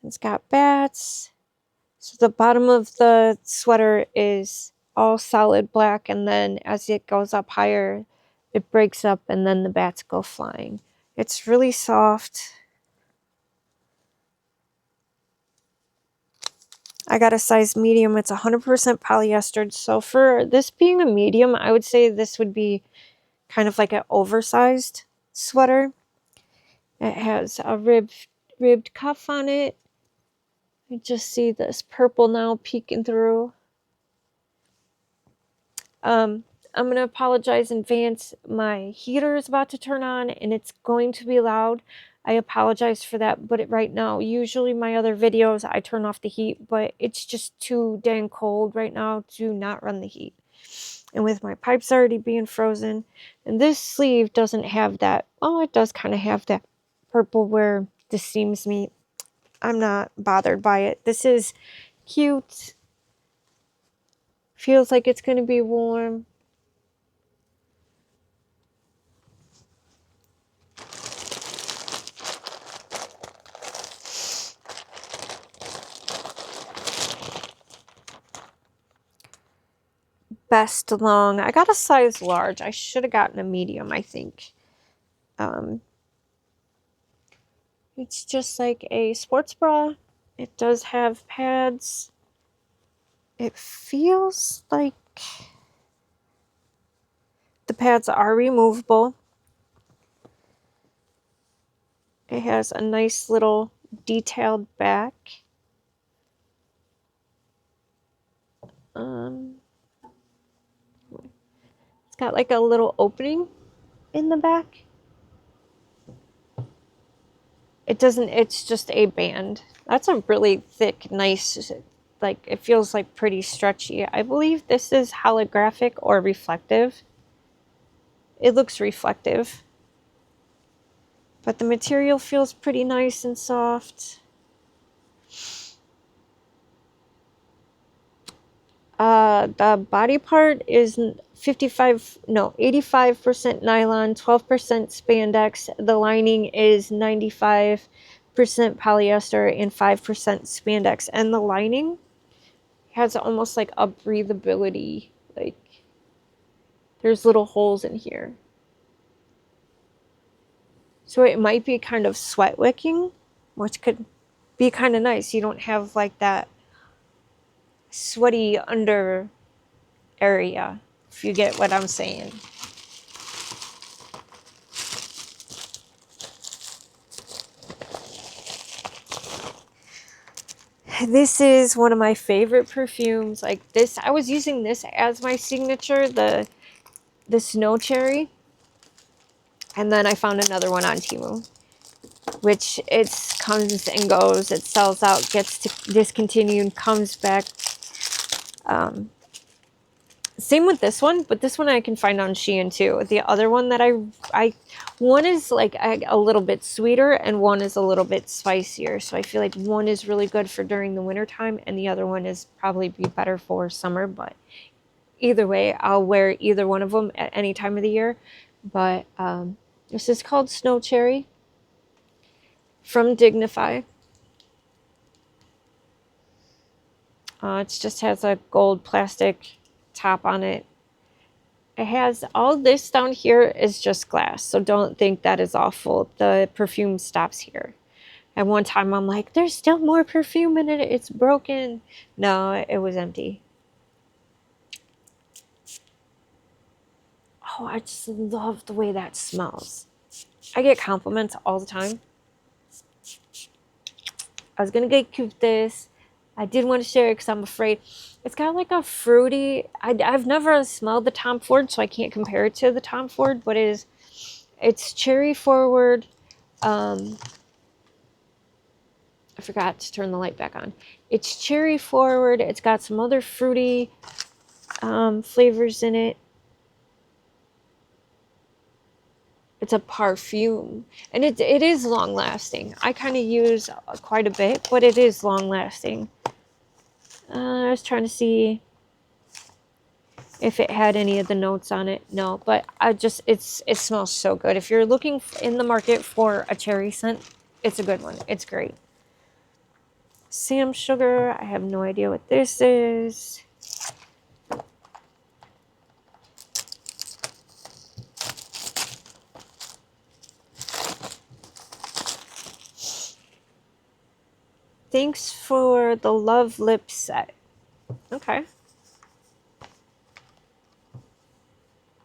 It's got bats. So the bottom of the sweater is all solid black, and then as it goes up higher, it breaks up and then the bats go flying. It's really soft. I got a size medium. It's 100% polyester. So for this being a medium, I would say this would be kind of like an oversized sweater. It has a ribbed cuff on it. I just see this purple now peeking through. I'm going to apologize in advance. My heater is about to turn on and it's going to be loud. I apologize for that, but right now, usually my other videos, I turn off the heat, but it's just too dang cold right now to not run the heat. And with my pipes already being frozen, and this sleeve doesn't have that, oh, it does kind of have that purple where the seams meet. I'm not bothered by it. This is cute. Feels like it's going to be warm. Best long. I got a size large. I should have gotten a medium, I think. It's just like a sports bra. It does have pads. It feels like the pads are removable. It has a nice little detailed back. It's got like a little opening in the back. It doesn't, it's just a band. That's a really thick, nice, like it feels like pretty stretchy. I believe this is holographic or reflective. It looks reflective. But the material feels pretty nice and soft. The body part is 85% nylon, 12% spandex. The lining is 95% polyester and 5% spandex. And the lining has almost like a breathability. Like there's little holes in here. So it might be kind of sweat wicking, which could be kind of nice. You don't have like that sweaty under area, if you get what I'm saying. This is one of my favorite perfumes. Like this, I was using this as my signature, the Snow Cherry. And then I found another one on Temu, which it comes and goes. It sells out, gets discontinued, comes back. Same with this one, but this one I can find on Shein too. The other one that one is like a little bit sweeter and one is a little bit spicier. So I feel like one is really good for during the winter time and the other one is probably be better for summer. But either way, I'll wear either one of them at any time of the year. But this is called Snow Cherry from Dignify. It just has a gold plastic top on it. It has all this down here is just glass, so don't think that is awful. The perfume stops here. At one time I'm like, there's still more perfume in it, it's broken. No, it was empty. Oh, I just love the way that smells. I get compliments all the time. I was gonna get this. I did want to share it because I'm afraid. It's got like a fruity, I've never smelled the Tom Ford, so I can't compare it to the Tom Ford, but it is It's cherry forward. I forgot to turn the light back on. It's cherry forward. It's got some other fruity flavors in it. It's a perfume, and it is long lasting. I kind of use quite a bit, but it is long lasting. I was trying to see if it had any of the notes on it. No, but it smells so good. If you're looking in the market for a cherry scent, it's a good one. It's great. Sam Sugar, I have no idea what this is. Thanks for the Love Lip set. Okay.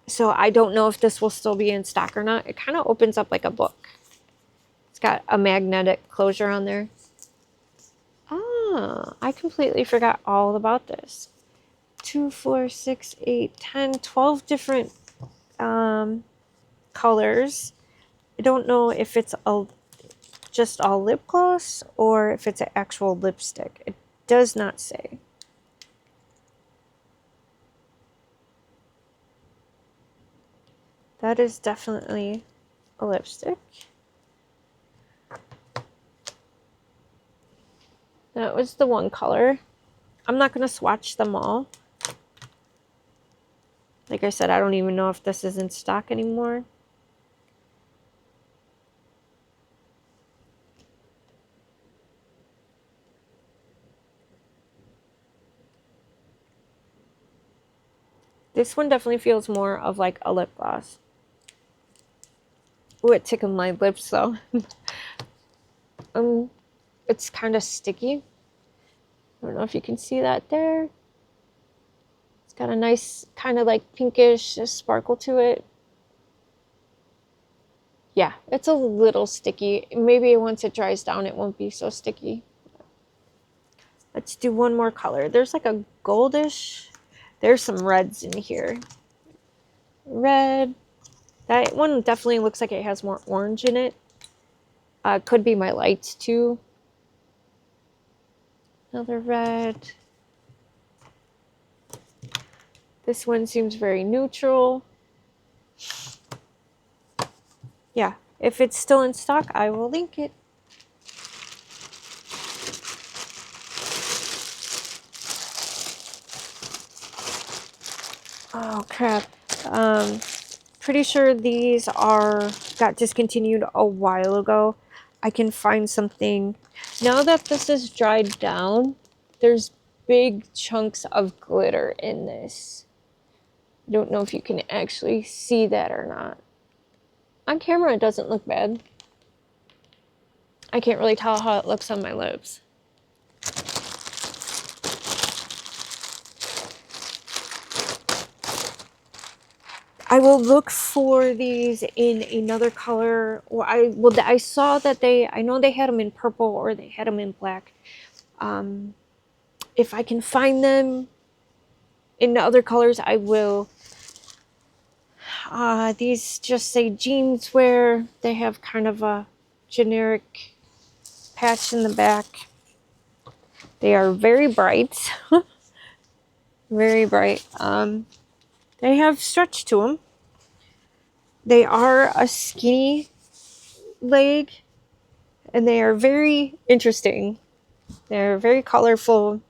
So I don't know if this will still be in stock or not. It kind of opens up like a book. It's got a magnetic closure on there. Ah, I completely forgot all about this. 2, 4, 6, 8, 10, 12 different colors. I don't know if it's just all lip gloss or if it's an actual lipstick. It does not say. That is definitely a lipstick. That was the one color. I'm not going to swatch them all. Like I said, I don't even know if this is in stock anymore. This one definitely feels more of like a lip gloss. Ooh, it tickled my lips though. It's kind of sticky. I don't know if you can see that there. It's got a nice kind of like pinkish sparkle to it. Yeah, it's a little sticky. Maybe once it dries down, it won't be so sticky. Let's do one more color. There's like a goldish. There's some reds in here. Red. That one definitely looks like it has more orange in it. Could be my lights too. Another red. This one seems very neutral. Yeah, if it's still in stock, I will link it. Oh crap. Pretty sure these got discontinued a while ago. I can find something. Now that this is dried down, there's big chunks of glitter in this. I don't know if you can actually see that or not. On camera, it doesn't look bad. I can't really tell how it looks on my lips. I will look for these in another color. Or I saw that I know they had them in purple or they had them in black. If I can find them in other colors, I will. These just say jeanswear. They have kind of a generic patch in the back. They are very bright. Very bright. They have stretch to them. They are a skinny leg, and they are very interesting. They're very colorful,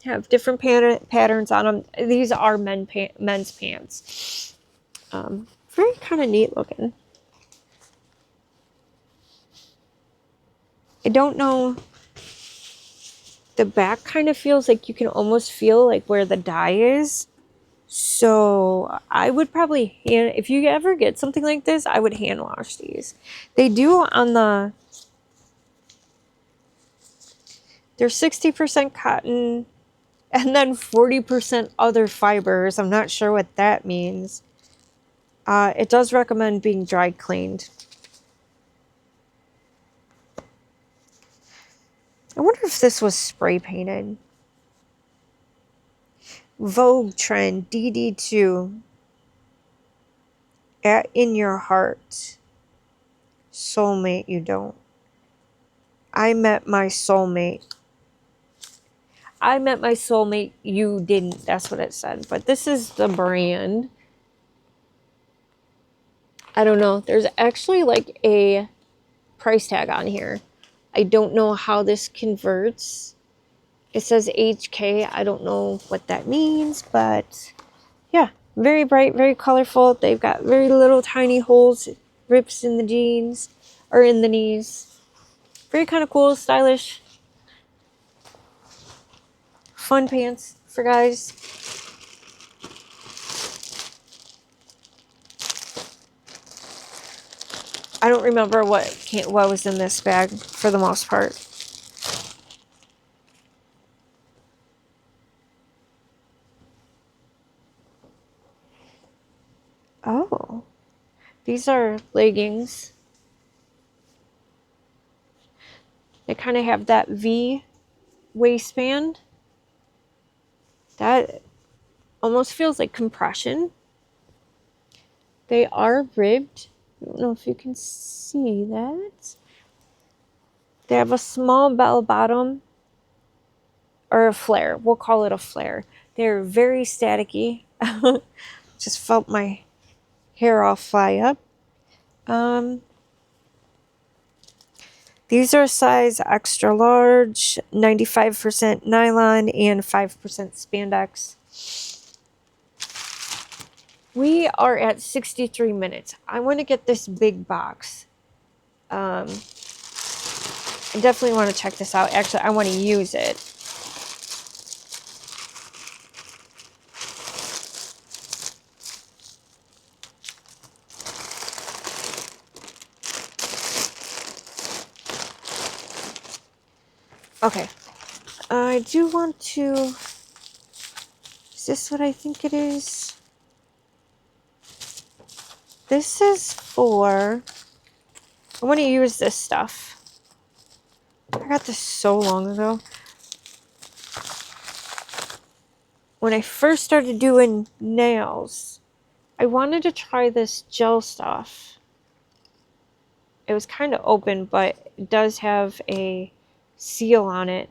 have different patterns on them. These are men's pants. Very kind of neat looking. I don't know. The back kind of feels like you can almost feel like where the dye is. So I would probably if you ever get something like this, I would hand wash these. They do they're 60% cotton and then 40% other fibers. I'm not sure what that means. It does recommend being dry cleaned. I wonder if this was spray painted. Vogue trend DD2 in your heart. soulmate, you don't. I met my soulmate. I met my soulmate, you didn't. That's what it said. But this is the brand. I don't know. There's actually like a price tag on here. I don't know how this converts. It says HK. I don't know what that means, but yeah, very bright, very colorful. They've got very little tiny holes, rips in the jeans or in the knees. Very kind of cool, stylish, fun pants for guys. I don't remember what was in this bag for the most part. Oh, these are leggings. They kind of have that V waistband. That almost feels like compression. They are ribbed. I don't know if you can see that. They have a small bell bottom or a flare. We'll call it a flare. They're very staticky. Just felt my hair all fly up. These are size extra large, 95% nylon and 5% spandex. We are at 63 minutes. I want to get this big box. I definitely want to check this out. Actually, I want to use it. Okay. I do want to... Is this what I think it is? This is for... I want to use this stuff. I got this so long ago. When I first started doing nails, I wanted to try this gel stuff. It was kind of open, but it does have a seal on it.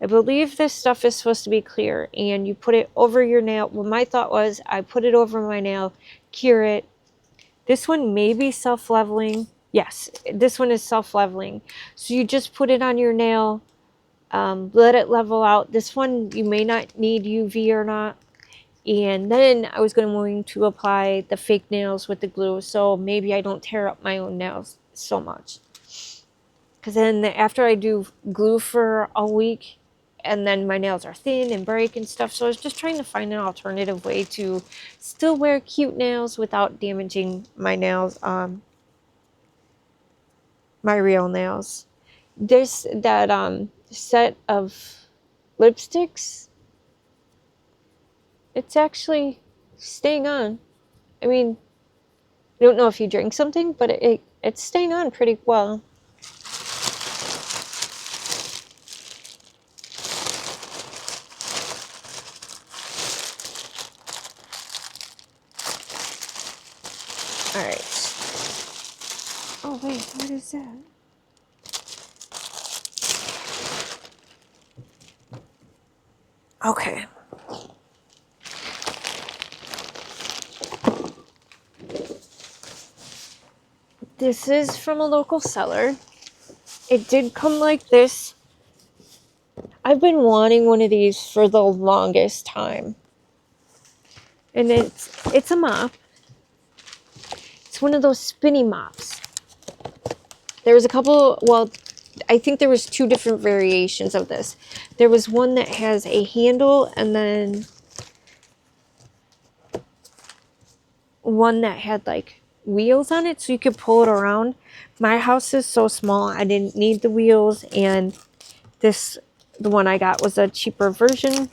I believe this stuff is supposed to be clear, and you put it over your nail. Well, my thought was I put it over my nail, cure it. This one may be self-leveling. Yes, this one is self-leveling. So you just put it on your nail, let it level out. This one, you may not need UV or not. And then I was going to apply the fake nails with the glue, so maybe I don't tear up my own nails so much. Because then after I do glue for a week, and then my nails are thin and break and stuff. So I was just trying to find an alternative way to still wear cute nails without damaging my nails, my real nails. There's that set of lipsticks. It's actually staying on. I mean, I don't know if you drink something, but it's staying on pretty well. Alright. Oh wait, what is that? Okay. This is from a local seller. It did come like this. I've been wanting one of these for the longest time. And it's a mop. It's one of those spinny mops. There was a couple, well, I think there was two different variations of this. There was one that has a handle and then one that had like wheels on it so you could pull it around. My house is so small, I didn't need the wheels, and the one I got was a cheaper version.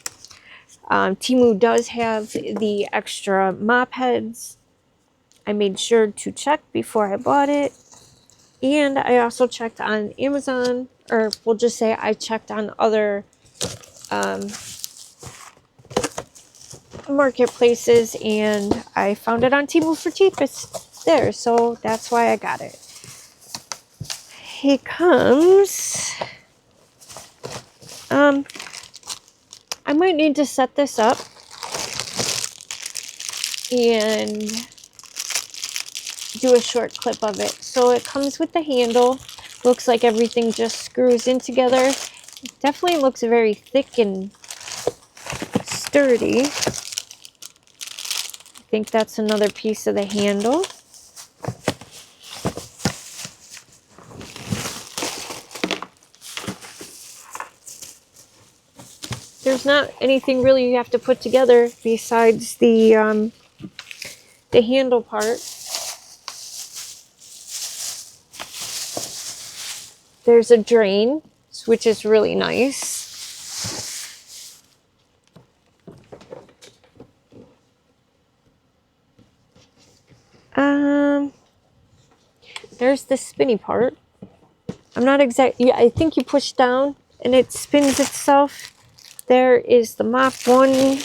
Temu does have the extra mop heads. I made sure to check before I bought it. And I also checked on Amazon, or we'll just say I checked on other marketplaces, and I found it on Temu for cheapest there. So that's why I got it. he comes, I might need to set this up and do a short clip of it. So it comes with the handle. Looks like everything just screws in together. It definitely looks very thick and sturdy. I think that's another piece of the handle. There's not anything really you have to put together besides the handle part. There's a drain, which is really nice. There's the spinny part. I'm not exact. Yeah, I think you push down and it spins itself. There is the mop 1, 2.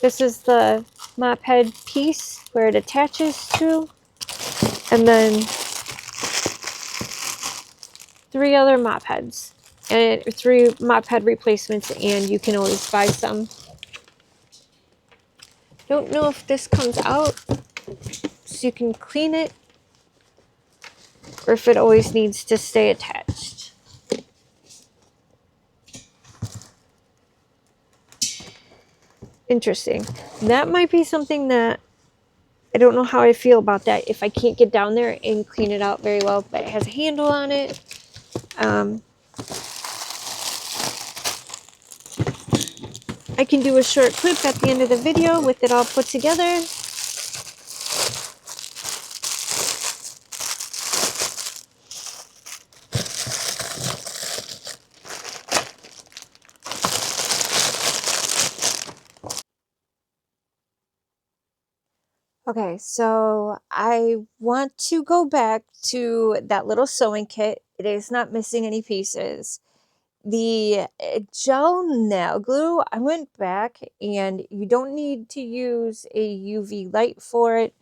This is the mop head piece where it attaches to, and then 3 other mop heads and 3 mop head replacements, and you can always buy some. Don't know if this comes out so you can clean it or if it always needs to stay attached. Interesting. That might be something that I don't know how I feel about that if I can't get down there and clean it out very well, but it has a handle on it. I can do a short clip at the end of the video with it all put together. Okay, so I want to go back to that little sewing kit. It is not missing any pieces. The gel nail glue, I went back and you don't need to use a UV light for it.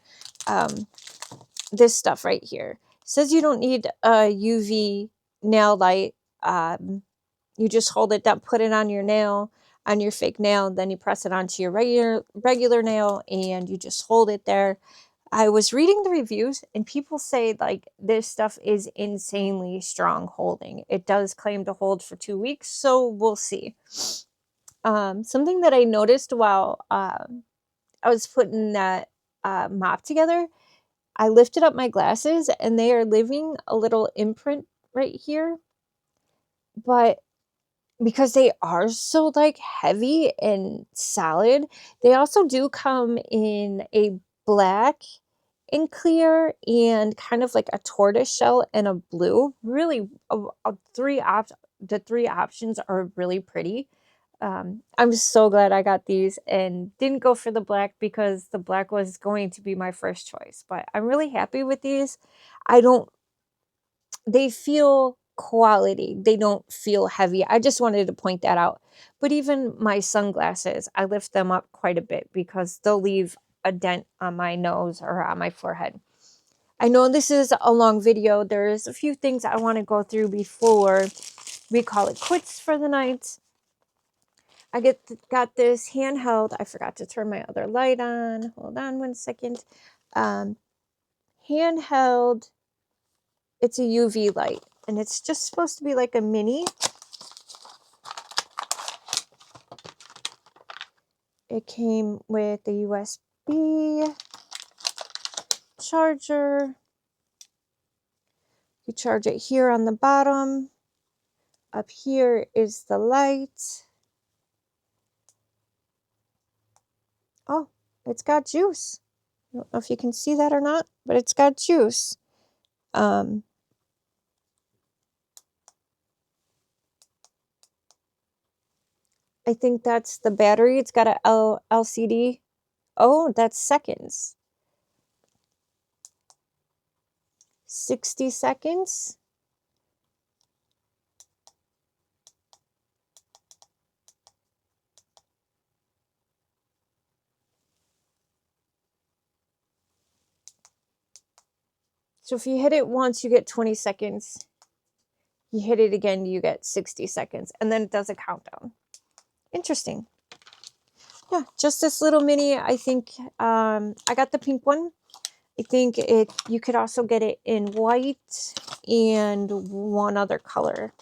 This stuff right here says you don't need a UV nail light. You just hold it down, put it on your nail, on your fake nail, then you press it onto your regular nail and you just hold it there. I was reading the reviews and people say like this stuff is insanely strong holding. It does claim to hold for 2 weeks, so we'll see. Something that I noticed while I was putting that mop together, I lifted up my glasses and they are leaving a little imprint right here. But because they are so like heavy and solid, they also do come in a black and clear and kind of like a tortoise shell and a blue. Really, the 3 options are really pretty. I'm so glad I got these and didn't go for the black because the black was going to be my first choice. But I'm really happy with these. They feel quality. They don't feel heavy. I just wanted to point that out. But even my sunglasses, I lift them up quite a bit because they'll leave a dent on my nose or on my forehead. I know this is a long video. There's a few things I want to go through before we call it quits for the night. I got this handheld. I forgot to turn my other light on. Hold on 1 second. Handheld. It's a UV light, and it's just supposed to be like a mini. It came with a USB charger. You charge it here on the bottom. Up here is the light. Oh, it's got juice. I don't know if you can see that or not, but it's got juice. I think that's the battery. It's got a LCD. Oh, that's seconds. 60 seconds. So if you hit it once, you get 20 seconds. You hit it again, you get 60 seconds. And then it does a countdown. Interesting. Yeah, just this little mini. I think I got the pink one. I think you could also get it in white and one other color.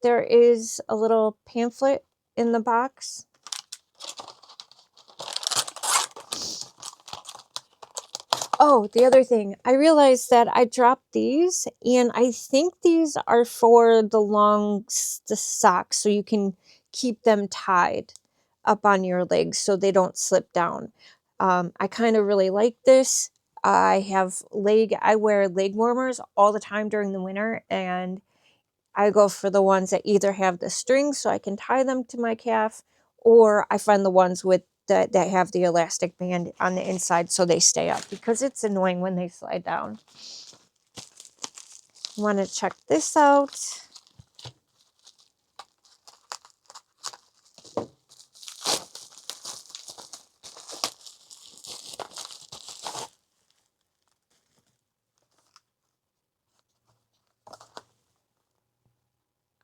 There is a little pamphlet in the box. Oh, the other thing, I realized that I dropped these, and I think these are for the socks, so you can keep them tied up on your legs so they don't slip down. I kind of really like this. I wear leg warmers all the time during the winter, and I go for the ones that either have the string so I can tie them to my calf, or I find the ones with that have the elastic band on the inside so they stay up, because it's annoying when they slide down. Want to check this out.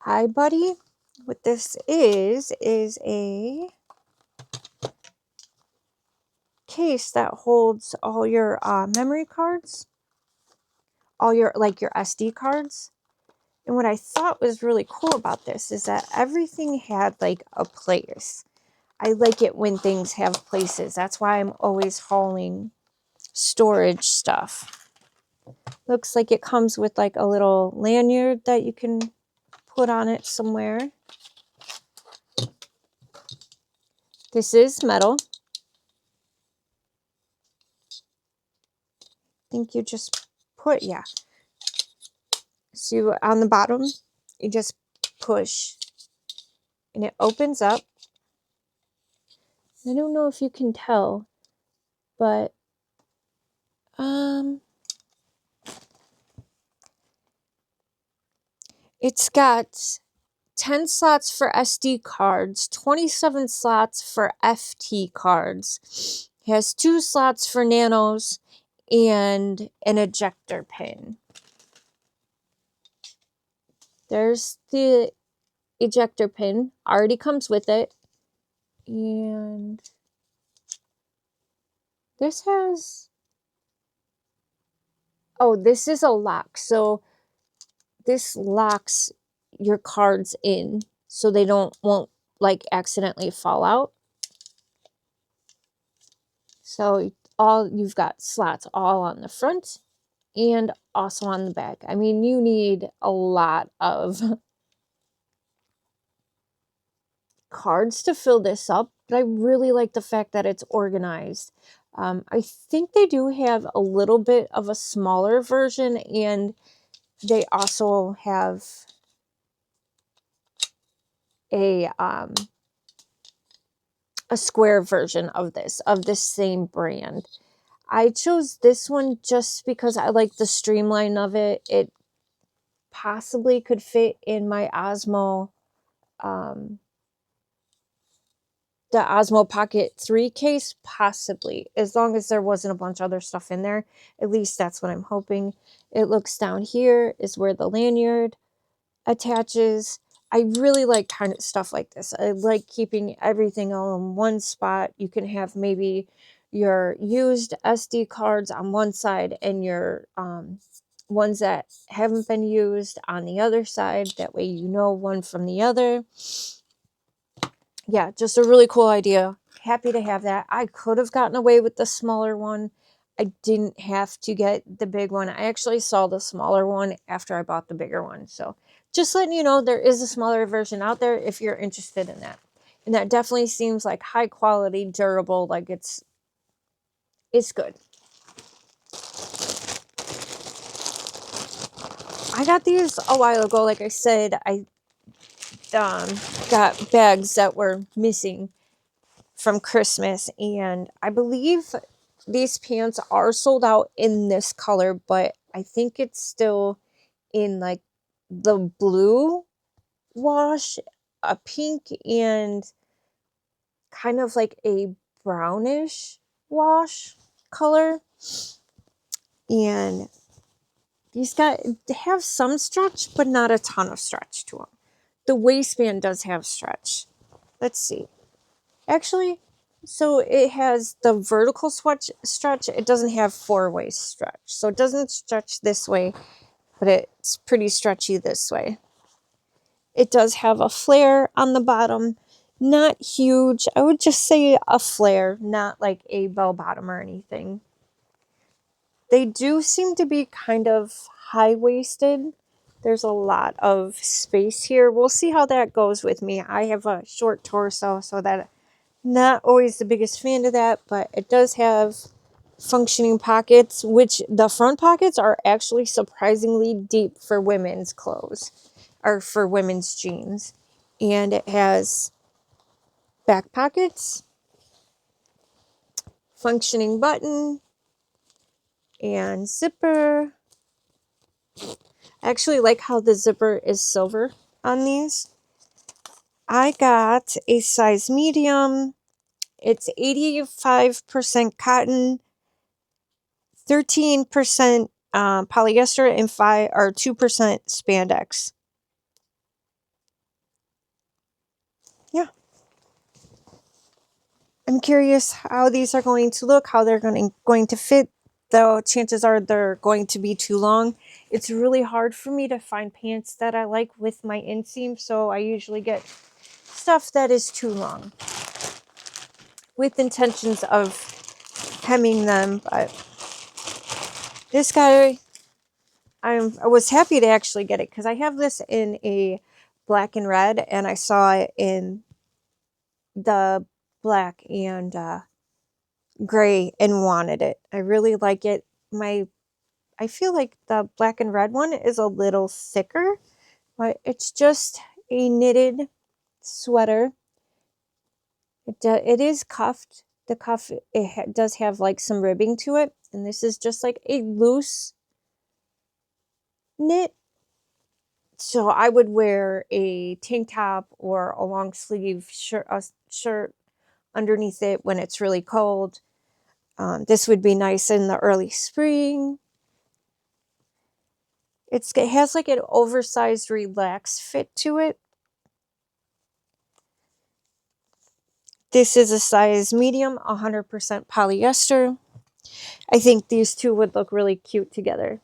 Hi, buddy. What this is a case that holds all your memory cards, all your your SD cards. And what I thought was really cool about this is that everything had like a place. I like it when things have places. That's why I'm always hauling storage stuff. Looks like it comes with like a little lanyard that you can put on it somewhere. This is metal. I think you just put, yeah. So on the bottom, you just push and it opens up. I don't know if you can tell, but it's got 10 slots for SD cards, 27 slots for FT cards. It has 2 slots for nanos and an ejector pin. There's the ejector pin, already comes with it. And this has, oh, this is a lock. So this locks your cards in so they won't like accidentally fall out. So you've got slots all on the front and also on the back. I mean, you need a lot of cards to fill this up, but I really like the fact that it's organized. I think they do have a little bit of a smaller version, and they also have a square version of this same brand. I chose this one just because I like the streamline of it. It possibly could fit in my Osmo, the Osmo Pocket 3 case, possibly, as long as there wasn't a bunch of other stuff in there. At least that's what I'm hoping. It looks down here is where the lanyard attaches. I really like kind of stuff like this. I like keeping everything all in one spot. You can have maybe your used SD cards on one side and your ones that haven't been used on the other side. That way you know one from the other. Yeah, just a really cool idea. Happy to have that. I could have gotten away with the smaller one. I didn't have to get the big one. I actually saw the smaller one after I bought the bigger one. So just letting you know, there is a smaller version out there if you're interested in that. And that definitely seems like high quality, durable, like it's good. I got these a while ago. Like I said, I got bags that were missing from Christmas, and I believe these pants are sold out in this color, but I think it's still in like the blue wash, a pink, and kind of like a brownish wash color. And these got have some stretch, but not a ton of stretch to them. The waistband does have stretch. Let's see. Actually, so it has the vertical stretch. It doesn't have four-way stretch. So it doesn't stretch this way, but it's pretty stretchy this way. It does have a flare on the bottom. Not huge. I would just say a flare, not like a bell bottom or anything. They do seem to be kind of high-waisted. There's a lot of space here. We'll see how that goes with me. I have a short torso, so that not always the biggest fan of that, but it does have functioning pockets, which the front pockets are actually surprisingly deep for women's clothes or for women's jeans. And it has back pockets, functioning button, and zipper. I actually like how the zipper is silver on these. I got a size medium. It's 85% cotton, 13% polyester, and 2% spandex. Yeah. I'm curious how these are going to look, how they're going to fit, though chances are they're going to be too long. It's really hard for me to find pants that I like with my inseam, so I usually get stuff that is too long with intentions of hemming them. But this guy, I was happy to actually get it because I have this in a black and red, and I saw it in the black and gray and wanted it. I really like it. I feel like the black and red one is a little thicker, but it's just a knitted sweater. It is cuffed. The cuff does have like some ribbing to it, and this is just like a loose knit. So I would wear a tank top or a long sleeve shirt underneath it when it's really cold. This would be nice in the early spring. It has like an oversized relaxed fit to it. This is a size medium, 100% polyester. I think these two would look really cute together.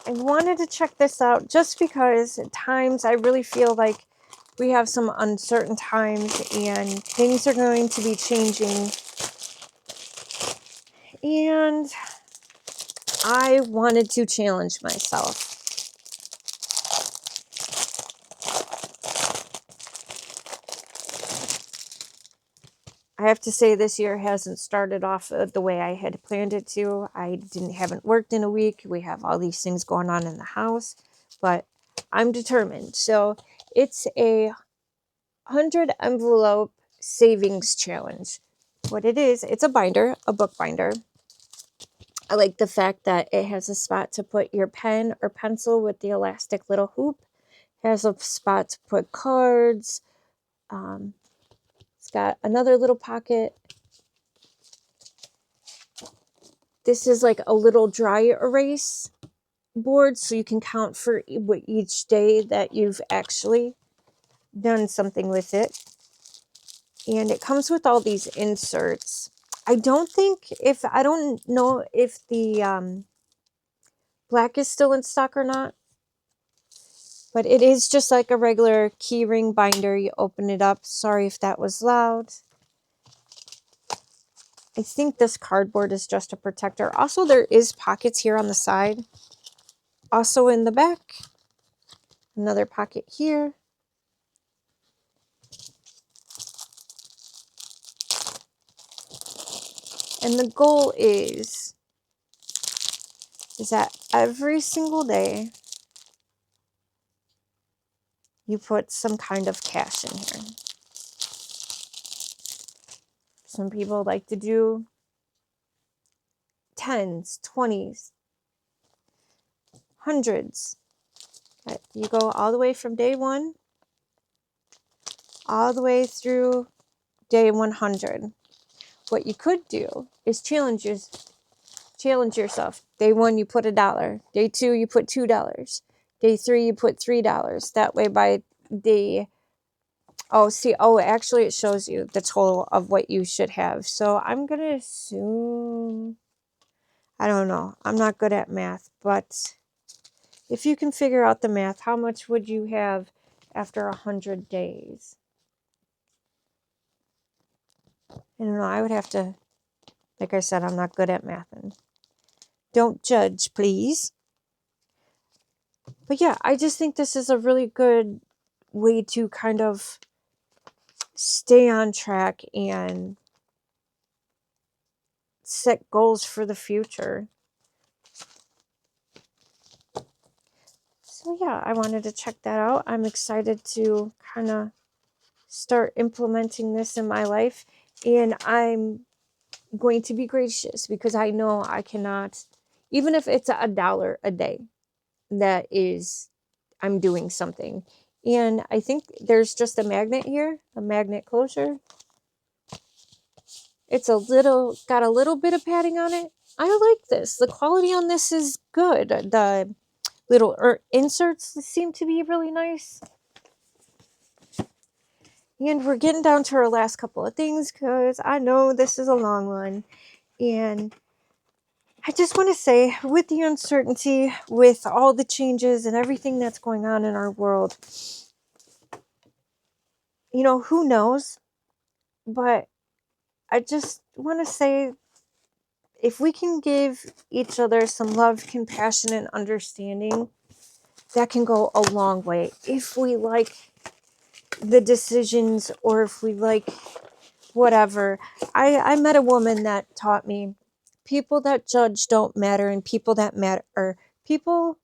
I wanted to check this out just because at times I really feel like we have some uncertain times and things are going to be changing. And I wanted to challenge myself. I have to say this year hasn't started off the way I had planned it to. I haven't worked in a week. We have all these things going on in the house, but I'm determined. So it's a 100 envelope savings challenge. What it is, it's a binder, a book binder. I like the fact that it has a spot to put your pen or pencil with the elastic little hoop. It has a spot to put cards. It's got another little pocket. This is like a little dry erase board, so you can count for each day that you've actually done something with it. And it comes with all these inserts. I don't know if the black is still in stock or not, but it is just like a regular keyring binder. You open it up. Sorry if that was loud. I think this cardboard is just a protector. Also, there is pockets here on the side. Also in the back, another pocket here. And the goal is that every single day you put some kind of cash in here. Some people like to do 10s, 20s, hundreds. You go all the way from day one, all the way through day 100. What you could do is challenge yourself. Day 1, you put $1. Day 2, you put $2. Day 3, you put $3. That way by day, actually it shows you the total of what you should have. So I'm going to assume, I don't know, I'm not good at math, but if you can figure out the math, how much would you have after 100 days? I don't know, I would have to, like I said, I'm not good at math. And don't judge, please. But yeah, I just think this is a really good way to kind of stay on track and set goals for the future. So yeah, I wanted to check that out. I'm excited to kind of start implementing this in my life. And I'm going to be gracious because I know I cannot, even if it's $1 a day, that is, I'm doing something. And I think there's just a magnet here, a magnet closure. It's got a little bit of padding on it. I like this. The quality on this is good. The little inserts seem to be really nice. And we're getting down to our last couple of things because I know this is a long one. And I just want to say, with the uncertainty, with all the changes and everything that's going on in our world, you know, who knows? But I just want to say, if we can give each other some love, compassion, and understanding, that can go a long way. If we like the decisions or if we like whatever. I met a woman that taught me people that judge don't matter and people that matter, or people,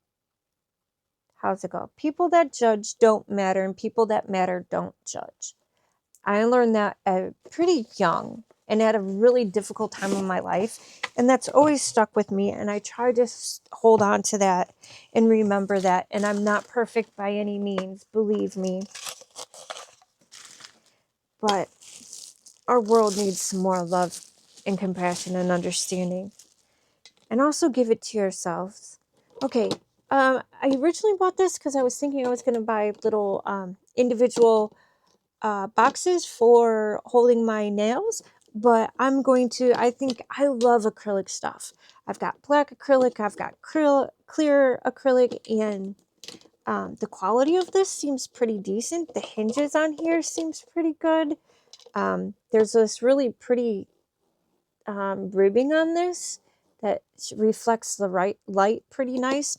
how's it go? People that judge don't matter and people that matter don't judge. I learned that pretty young and at a really difficult time in my life. And that's always stuck with me. And I try to hold on to that and remember that. And I'm not perfect by any means, believe me. But our world needs some more love and compassion and understanding. And also give it to yourselves. Okay, I originally bought this because I was thinking I was going to buy little individual boxes for holding my nails. But I'm going to, I think I love acrylic stuff. I've got black acrylic, I've got clear acrylic, and the quality of this seems pretty decent. The hinges on here seems pretty good. There's this really pretty ribbing on this that reflects the right light pretty nice.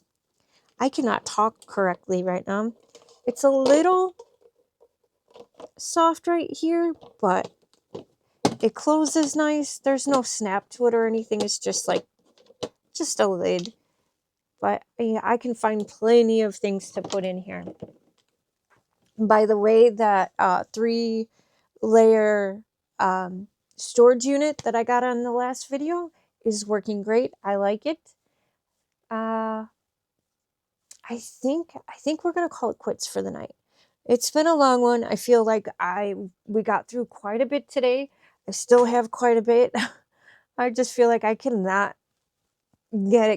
I cannot talk correctly right now. It's a little soft right here, but it closes nice. There's no snap to it or anything. It's just like, just a lid. But yeah, I can find plenty of things to put in here. By the way, that 3-layer storage unit that I got on the last video is working great. I like it. I think we're gonna call it quits for the night. It's been a long one. I feel like we got through quite a bit today. I still have quite a bit. I just feel like I cannot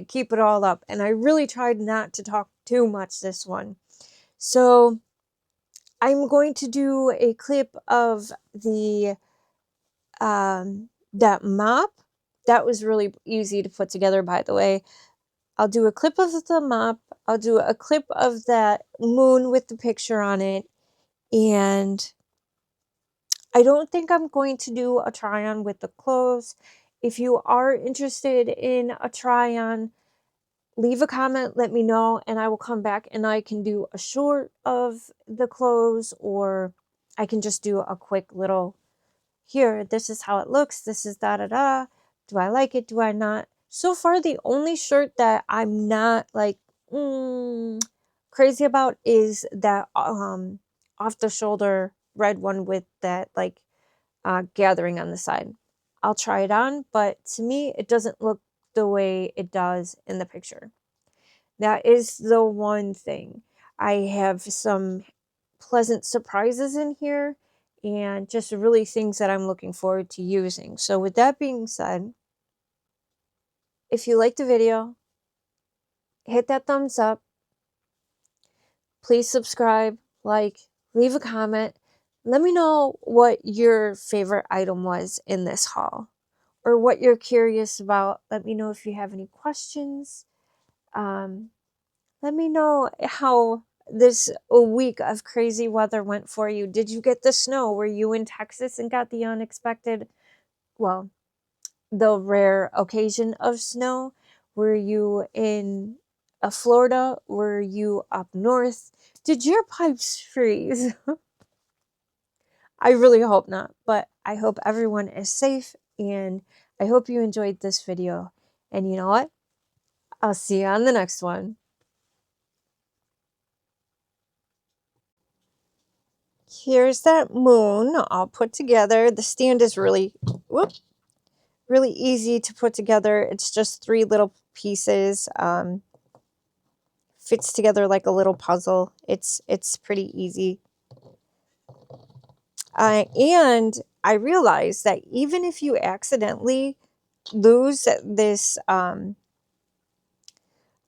keep it all up. And I really tried not to talk too much this one. So I'm going to do a clip of the that mop. That was really easy to put together, by the way. I'll do a clip of the mop. I'll do a clip of that moon with the picture on it. And I don't think I'm going to do a try-on with the clothes. If you are interested in a try-on, leave a comment, let me know, and I will come back and I can do a short of the clothes, or I can just do a quick little, here, this is how it looks, this is da-da-da. Do I like it? Do I not? So far, the only shirt that I'm not like crazy about is that off the shoulder red one with that like gathering on the side. I'll try it on, but to me, it doesn't look the way it does in the picture. That is the one thing. I have some pleasant surprises in here, and just really things that I'm looking forward to using. So with that being said, if you liked the video, hit that thumbs up. Please subscribe, like, leave a comment. Let me know what your favorite item was in this haul or what you're curious about. Let me know if you have any questions. Let me know how this a week of crazy weather went for you. Did you get the snow? Were you in Texas and got the unexpected, well, the rare occasion of snow? Were you in Florida? Were you up north? Did your pipes freeze? I really hope not, but I hope everyone is safe, and I hope you enjoyed this video. And you know what? I'll see you on the next one. Here's that moon all put together. The stand is really, really easy to put together. It's just 3 little pieces. Fits together like a little puzzle. It's pretty easy. And I realized that even if you accidentally lose this,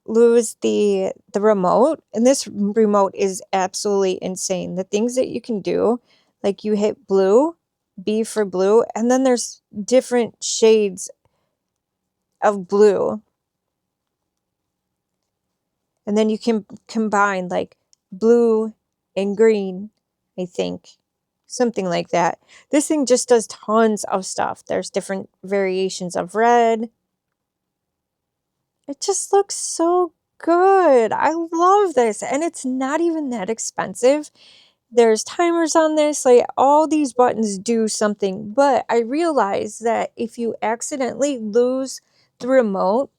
lose the remote, and this remote is absolutely insane. The things that you can do, like you hit blue, B for blue, and then there's different shades of blue. And then you can combine like blue and green, I think. Something like that. This thing just does tons of stuff. There's different variations of red. It just looks so good. I love this. And it's not even that expensive. There's timers on this. Like, all these buttons do something. But I realized that if you accidentally lose the remote,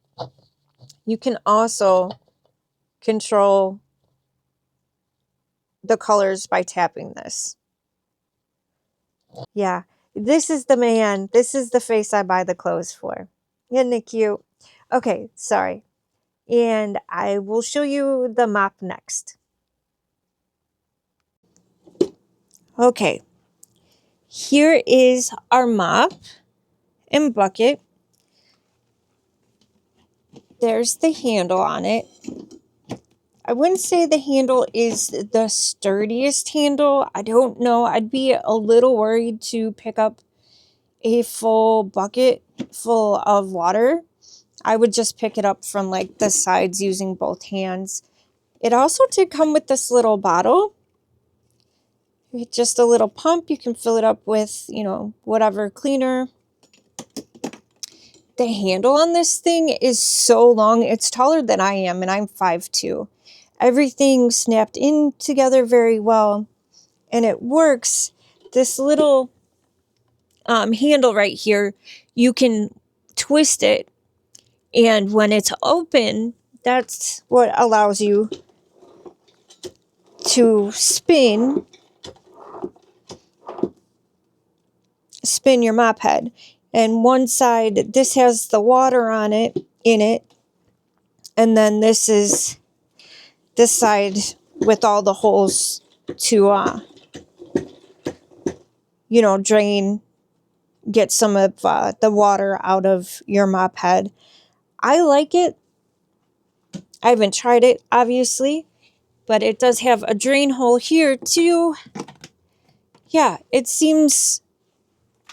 you can also control the colors by tapping this. Yeah, this is the man. This is the face I buy the clothes for. Isn't it cute? Okay, sorry. And I will show you the mop next. Okay, here is our mop and bucket. There's the handle on it. I wouldn't say the handle is the sturdiest handle. I don't know. I'd be a little worried to pick up a full bucket full of water. I would just pick it up from like the sides using both hands. It also did come with this little bottle. Just a little pump. You can fill it up with, you know, whatever cleaner. The handle on this thing is so long. It's taller than I am, and I'm 5'2". Everything snapped in together very well, and it works. This little handle right here, you can twist it, and when it's open, that's what allows you to spin your mop head. And one side, this has the water on it, in it, and then this is this side with all the holes to you know, drain, get some of the water out of your mop head. I like it. I haven't tried it, obviously, but it does have a drain hole here too. Yeah, it seems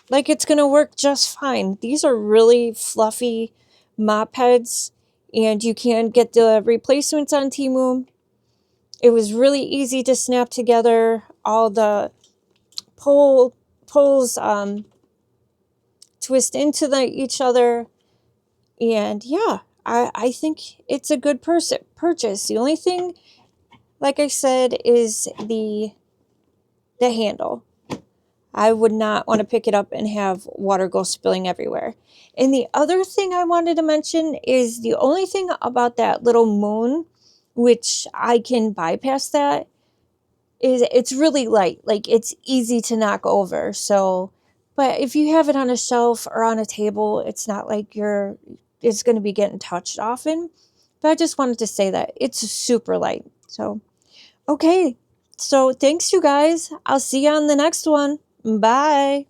like it's gonna work just fine. These are really fluffy mop heads, and you can get the replacements on Temu. It was really easy to snap together. All the poles twist into each other, and yeah, I think it's a good purchase. The only thing, like I said, is the handle. I would not want to pick it up and have water go spilling everywhere. And the other thing I wanted to mention is the only thing about that little moon, which I can bypass that, is it's really light. Like, it's easy to knock over. So, but if you have it on a shelf or on a table, it's not like it's going to be getting touched often. But I just wanted to say that it's super light. So, okay. So thanks, you guys. I'll see you on the next one. Bye.